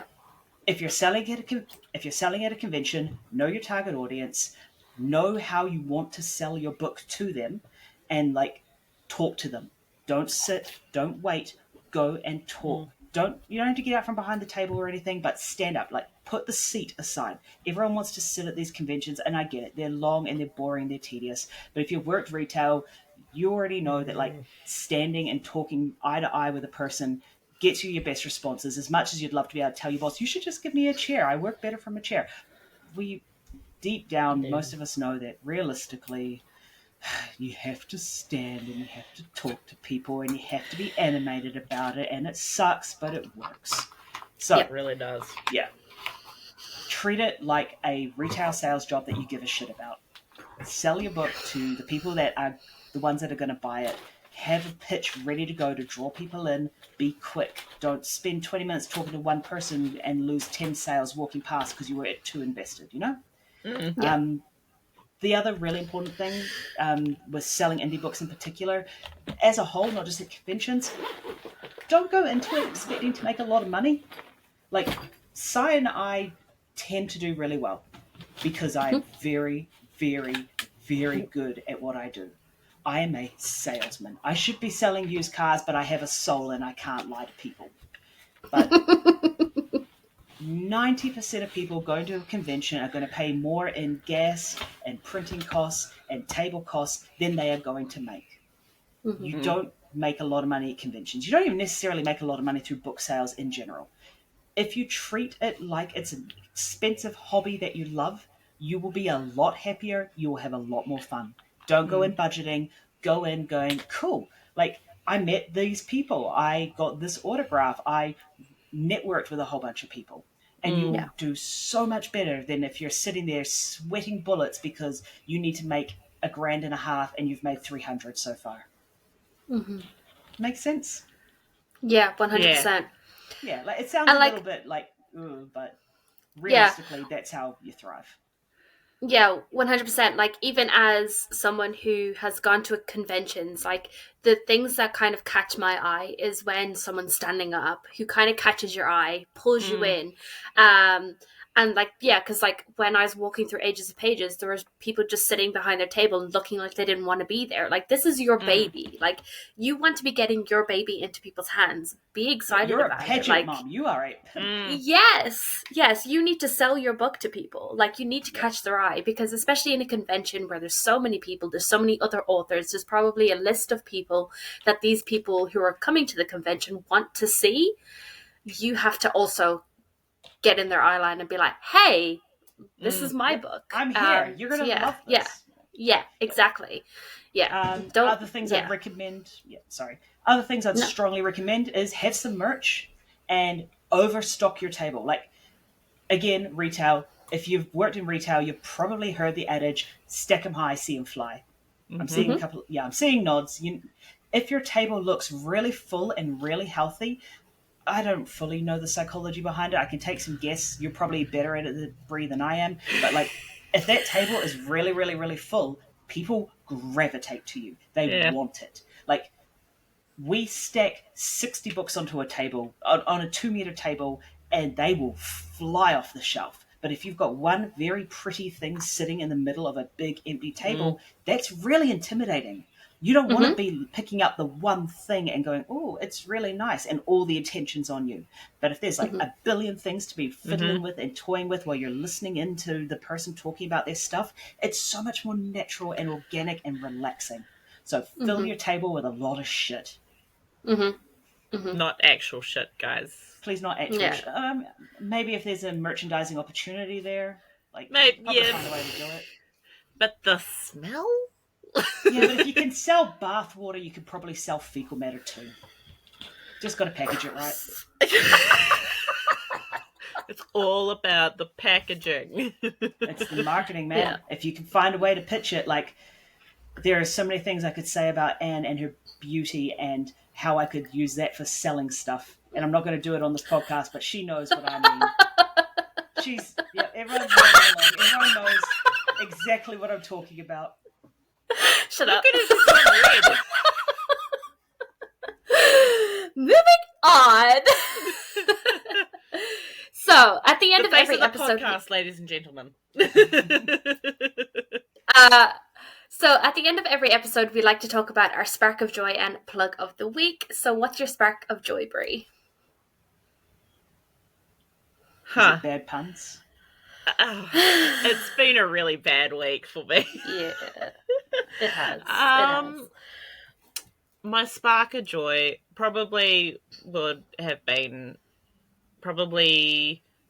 if you're selling at a convention, know your target audience, know how you want to sell your book to them, and, like, talk to them. Don't sit, don't wait, go and talk. You don't have to get out from behind the table or anything, but stand up. Like, put the seat aside. Everyone wants to sit at these conventions, and I get it. They're long and they're boring, they're tedious. But if you've worked retail, you already know that, like, standing and talking eye to eye with a person gets you your best responses. As much as you'd love to be able to tell your boss, you should just give me a chair. I work better from a chair. We, deep down, most of us know that realistically, you have to stand and you have to talk to people and you have to be animated about it, and it sucks, but it works. So It really does. Yeah. Treat it like a retail sales job that you give a shit about. Sell your book to the people that are the ones that are going to buy it. Have a pitch ready to go to draw people in. Be quick. Don't spend 20 minutes talking to one person and lose 10 sales walking past because you were too invested, you know? Mm. The other really important thing with selling indie books in particular, as a whole, not just at conventions, don't go into it expecting to make a lot of money. Like, Sai and I tend to do really well because I'm very, very, very good at what I do. I am a salesman. I should be selling used cars, but I have a soul and I can't lie to people. But 90% of people going to a convention are going to pay more in gas and printing costs and table costs than they are going to make. You don't make a lot of money at conventions. You don't even necessarily make a lot of money through book sales in general. If you treat it like it's an expensive hobby that you love, you will be a lot happier. You will have a lot more fun. Don't go in budgeting. Go in going, cool. Like, I met these people. I got this autograph. I networked with a whole bunch of people. And you will do so much better than if you're sitting there sweating bullets because you need to make $1,500 and you've made 300 so far. Makes sense? Yeah, 100%. Yeah, like it sounds a little bit like, but realistically, that's how you thrive. Yeah, 100%. Like, even as someone who has gone to conventions, like, the things that kind of catch my eye is when someone's standing up who kind of catches your eye, pulls you in. And, like, yeah, because, like, when I was walking through Ages of Pages, there was people just sitting behind their table and looking like they didn't want to be there. Like, this is your baby. Like, you want to be getting your baby into people's hands. Be excited You're about a it. pageant Like, mom. You are a pimp. Yes, you need to sell your book to people. Like, you need to catch their eye, because especially in a convention where there's so many people, there's so many other authors, there's probably a list of people that these people who are coming to the convention want to see. You have to also get in their eye line and be like, hey, this is my book. I'm here. You're going to love this. Yeah, exactly. Yeah. Other things I'd recommend. Other things I'd strongly recommend is have some merch and overstock your table. Like, again, retail. If you've worked in retail, you've probably heard the adage, stack 'em high, see 'em fly. I'm seeing a couple. Yeah, I'm seeing nods. If your table looks really full and really healthy, I don't fully know the psychology behind it. I can take some guess. You're probably better at it, Bree, than I am. But, like, if that table is really, really, really full, people gravitate to you. They want it. Like, we stack 60 books onto a table, on a 2-meter table, and they will fly off the shelf. But if you've got one very pretty thing sitting in the middle of a big empty table, that's really intimidating. You don't want to be picking up the one thing and going, oh, it's really nice, and all the attention's on you. But if there's like a billion things to be fiddling with and toying with while you're listening into the person talking about their stuff, it's so much more natural and organic and relaxing. So fill your table with a lot of shit. Not actual shit, guys. Please, not actual shit. Maybe if there's a merchandising opportunity there, like, Maybe, probably find a way to do it. But the smell? Yeah, but if you can sell bath water, you could probably sell fecal matter too. Just got to package it right. It's all about the packaging. It's the marketing, man. Yeah. If you can find a way to pitch it, like, there are so many things I could say about Anne and her beauty and how I could use that for selling stuff. And I'm not going to do it on this podcast, but she knows what I mean. Everyone knows exactly what I'm talking about. Shut up. Look at his red. Moving on. So, at the end of every episode, podcast, ladies and gentlemen. So, at the end of every episode, we like to talk about our spark of joy and plug of the week. So, what's your spark of joy, Bree? Bad puns. It's been a really bad week for me. Yeah, it has. My spark of joy probably would have been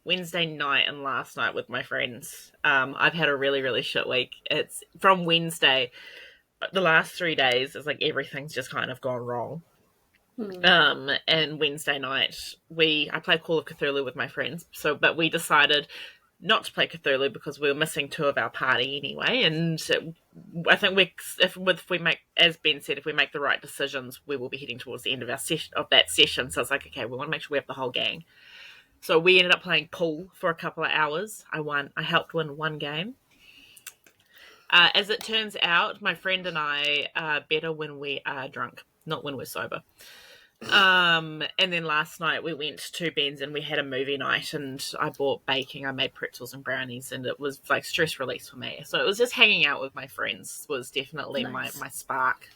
Wednesday night and last night with my friends. I've had a really, really shit week. It's from Wednesday. The last 3 days, it's like everything's just kind of gone wrong. And Wednesday night, I played Call of Cthulhu with my friends. But we decided not to play Cthulhu because we were missing 2 of our party anyway. And I think if we make, as Ben said, if we make the right decisions, we will be heading towards the end of that session. So it's like, okay, we want to make sure we have the whole gang. So we ended up playing pool for a couple of hours. I helped win 1 game. As it turns out, my friend and I are better when we are drunk, not when we're sober. And then last night we went to Ben's and we had a movie night, and I bought baking. I made pretzels and brownies, and it was like stress release for me. So it was just hanging out with my friends was definitely Nice. my spark.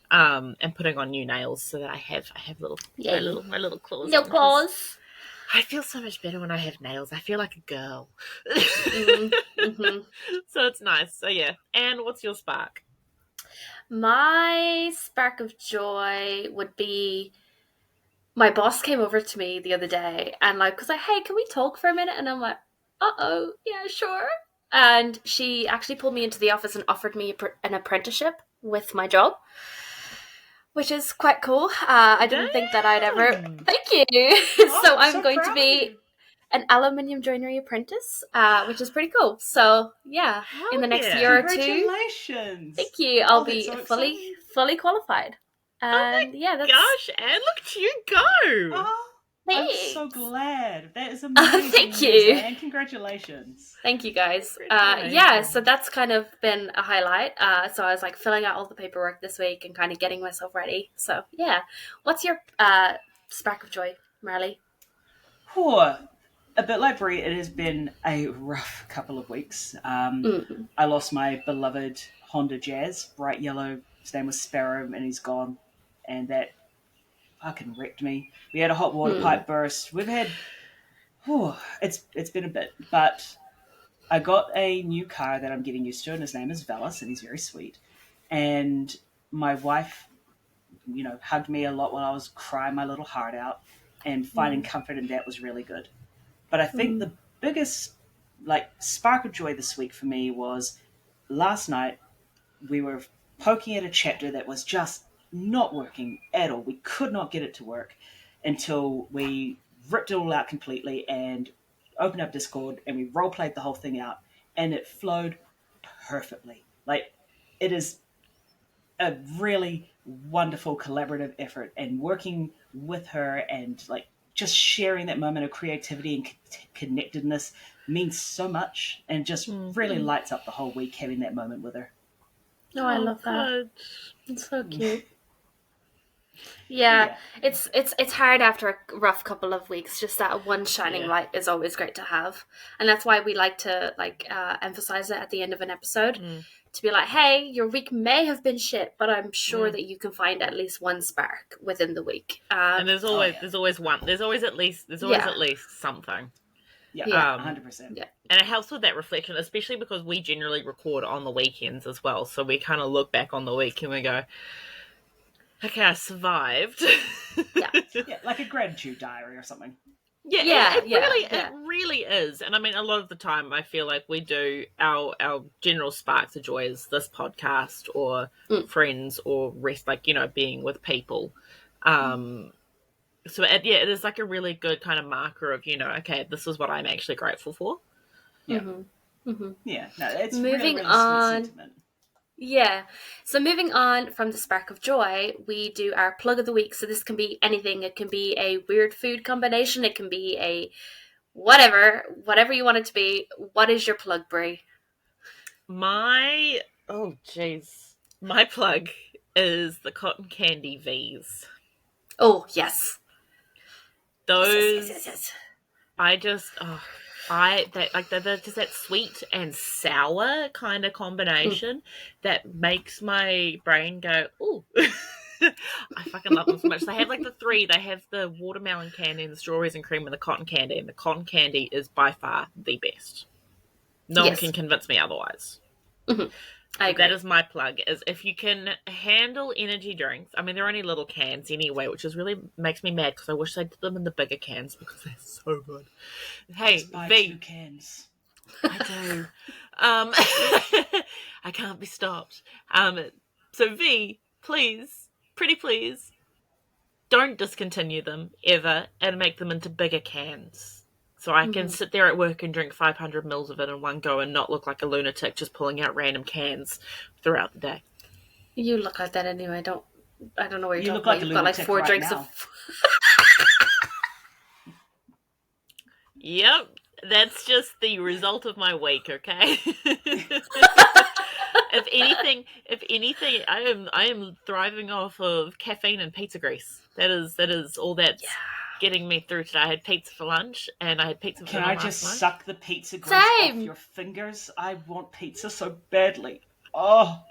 And putting on new nails so that I have little Yay. my little claws. No on, 'cause claws. I feel so much better when I have nails. I feel like a girl. Mm-hmm. So it's nice. So yeah. And what's your spark? My spark of joy would be my boss came over to me the other day and like was like, hey, can we talk for a minute? And I'm like, uh-oh, yeah, sure. And she actually pulled me into the office and offered me an apprenticeship with my job, which is quite cool. I didn't think that I'd ever... Damn. Thank you. Oh, So I'm I'm so going to proud of be you. an aluminium joinery apprentice, which is pretty cool. So yeah, Hell in the next yeah. year or two, Congratulations. thank you, I'll Oh, that's be so fully exciting. qualified. And yeah, that's... Gosh, Anne, look at you go. Oh, I'm Thanks. so glad. That is amazing. Thank news, you. Anne. Congratulations. Thank you, guys. Congratulations. Yeah, so that's kind of been a highlight. So I was like filling out all the paperwork this week and kind of getting myself ready. So yeah, what's your spark of joy, Marley? Poor. A bit like Brie, it has been a rough couple of weeks. I lost my beloved Honda Jazz, bright yellow. His name was Sparrow, and he's gone. And that fucking wrecked me. We had a hot water pipe burst. We've had... it's been a bit. But I got a new car that I'm getting used to, and his name is Velas, and he's very sweet. And my wife, hugged me a lot while I was crying my little heart out, and finding comfort in that was really good. But I think the biggest spark of joy this week for me was last night we were poking at a chapter that was just not working at all. We could not get it to work until we ripped it all out completely and opened up Discord and we role played the whole thing out, and it flowed perfectly. Like, it is a really wonderful collaborative effort, and working with her and just sharing that moment of creativity and connectedness means so much, and just really lights up the whole week having that moment with her. Oh, I love that. Good. It's so cute. Yeah, it's hard after a rough couple of weeks. Just that one shining light is always great to have, and that's why we like to emphasize it at the end of an episode to be like, "Hey, your week may have been shit, but I'm sure that you can find at least one spark within the week." And there's always one. There's always at least something. Yeah, 100%. Yeah. And it helps with that reflection, especially because we generally record on the weekends as well. So we kind of look back on the week and we go, okay, I survived. Yeah. Yeah, like a gratitude diary or something. It really is. And I mean, a lot of the time I feel like we do our general sparks of joy is this podcast or friends or rest, being with people. So it is like a really good kind of marker of, okay, this is what I'm actually grateful for. Yeah. Yeah, no, it's Moving really on. sweet sentiment. Yeah. So moving on from the spark of joy, we do our plug of the week. So this can be anything. It can be a weird food combination. It can be a whatever you want it to be. What is your plug, Brie? My plug is the cotton candy V's. Oh, yes. Those, Yes. just that sweet and sour kind of combination that makes my brain go, ooh. I fucking love them so much. They have the three. They have the watermelon candy and the strawberries and cream and the cotton candy. And the cotton candy is by far the best. No one can convince me otherwise. I agree. That is my plug, is if you can handle energy drinks. I mean, they're only little cans anyway, which is really makes me mad because I wish they did them in the bigger cans because they're so good. Hey, V. 2 cans. I do. I can't be stopped. So V, please, pretty please, don't discontinue them ever and make them into bigger cans. So I can sit there at work and drink 500 mils of it in one go and not look like a lunatic just pulling out random cans throughout the day. You look like that anyway. I don't know where you're You look talking like about. a You've got lunatic 4 right drinks now. of... Yep, that's just the result of my week, okay? if anything, I am thriving off of caffeine and pizza grease. That is all that's getting me through today. I had pizza for lunch, and I had pizza for Can dinner I just last night. suck the pizza grease off your fingers? I want pizza so badly. Oh,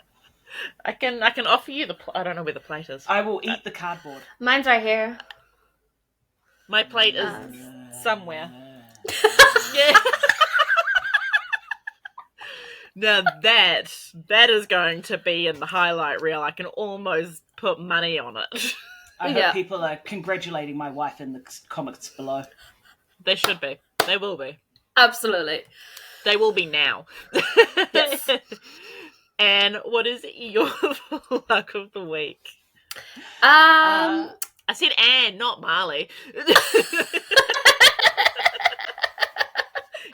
I can offer you the. I don't know where the plate is. I will eat the cardboard. Mine's right here. My plate is somewhere. Yeah. Now that is going to be in the highlight reel. I can almost put money on it. I hope people are congratulating my wife in the comments below. They should be. They will be. Absolutely. They will be now. Yes. And what is your luck of the week? I said Anne, not Marley.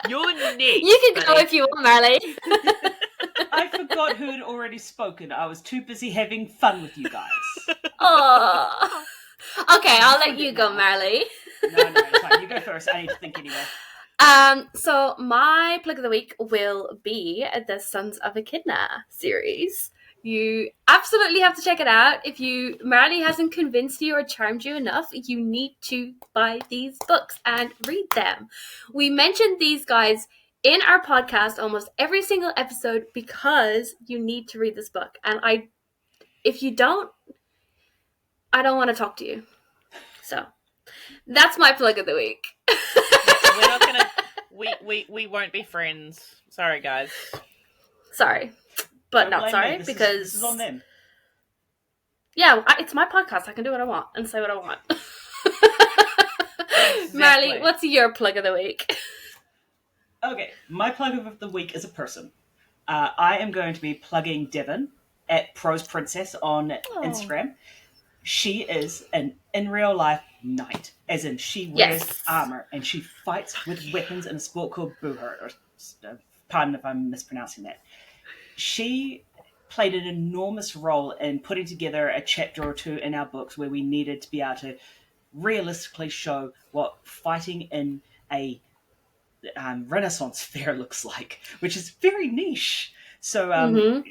You're next. You can go if you want, Marley. I forgot who had already spoken. I was too busy having fun with you guys. Oh. Okay, I'll let you go, Marley. No, it's fine. You go first. I need to think anyway. So my plug of the week will be the Sons of Echidna series. You absolutely have to check it out. If Marley hasn't convinced you or charmed you enough, you need to buy these books and read them. We mentioned these guys in our podcast almost every single episode because you need to read this book. And if you don't, I don't want to talk to you. So that's my plug of the week. We're not gonna. We won't be friends. Sorry, guys. Sorry. But Don't not sorry, me. because this is on them. Yeah, it's my podcast. I can do what I want and say what I want. Exactly. Marley, what's your plug of the week? Okay, my plug of the week is a person. I am going to be plugging Devon at Prose Princess on Instagram. She is an in real life knight, as in she wears armor and she fights with weapons in a sport called Booher. Pardon if I'm mispronouncing that. She played an enormous role in putting together a chapter or two in our books where we needed to be able to realistically show what fighting in a Renaissance fair looks like, which is very niche. So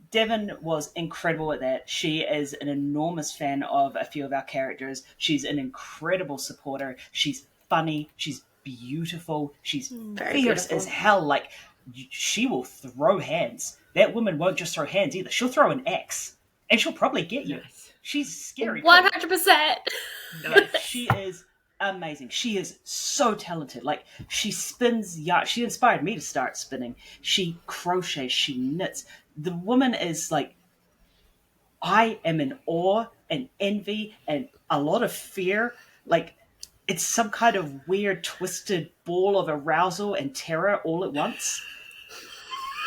Devon was incredible at that. She is an enormous fan of a few of our characters. She's an incredible supporter. She's funny. She's beautiful. She's fierce as hell. Like, she will throw hands. That woman won't just throw hands either. She'll throw an axe. And she'll probably get you. Nice. She's scary. 100%. Nice. She is amazing. She is so talented. Like, she spins yarn. She inspired me to start spinning. She crochets. She knits. The woman is like, I am in awe and envy and a lot of fear. Like, it's some kind of weird twisted ball of arousal and terror all at once.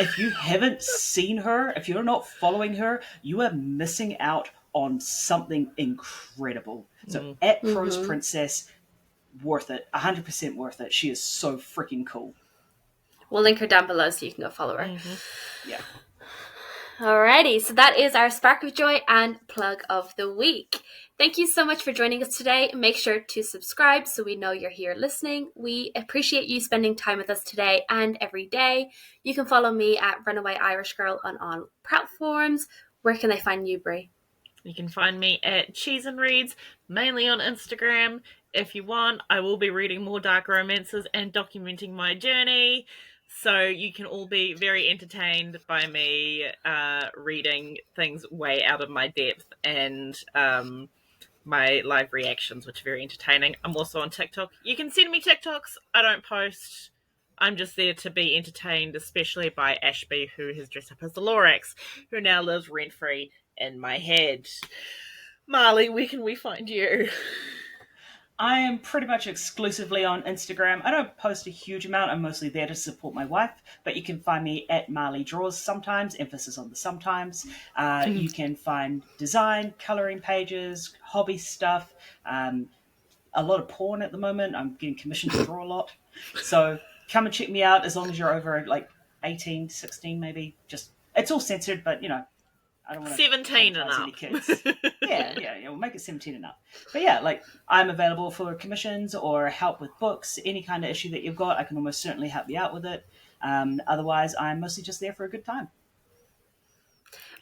If you haven't seen her, if you're not following her, you are missing out on something incredible. So at Prose Princess, worth it. 100% worth it. She is so freaking cool. We'll link her down below so you can go follow her. Yeah. Alrighty, so that is our Spark of Joy and Plug of the Week. Thank you so much for joining us today. Make sure to subscribe so we know you're here listening. We appreciate you spending time with us today and every day. You can follow me at Runaway Irish Girl on all platforms. Where can they find you, Bree? You can find me at Cheese and Reads, mainly on Instagram. If you want, I will be reading more dark romances and documenting my journey. So you can all be very entertained by me reading things way out of my depth and my live reactions, which are very entertaining. I'm also on TikTok. You can send me TikToks. I don't post. I'm just there to be entertained, especially by Ashby, who has dressed up as the Lorax, who now lives rent-free in my head. Marley, where can we find you? I am pretty much exclusively on Instagram. I don't post a huge amount. I'm mostly there to support my wife, but you can find me at Marley Draws sometimes, emphasis on the sometimes. You can find design, colouring pages, hobby stuff, a lot of porn at the moment. I'm getting commissioned to draw a lot. So come and check me out as long as you're over like 18, 16 maybe. Just it's all censored, but you know, I don't want to 17 and up. any kids. Yeah, we'll make it 17 and up. But yeah, like I'm available for commissions or help with books, any kind of issue that you've got. I can almost certainly help you out with it. Otherwise, I'm mostly just there for a good time.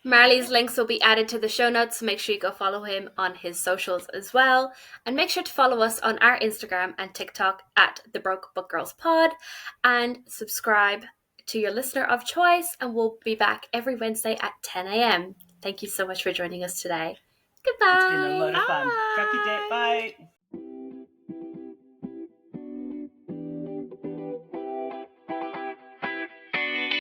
Marley's links will be added to the show notes, so make sure you go follow him on his socials as well. And make sure to follow us on our Instagram and TikTok at The Broke Book Girls Pod, and subscribe to your listener of choice, and we'll be back every Wednesday at 10 a.m. Thank you so much for joining us today. Goodbye. It's been a load of fun. Crack your date. Bye.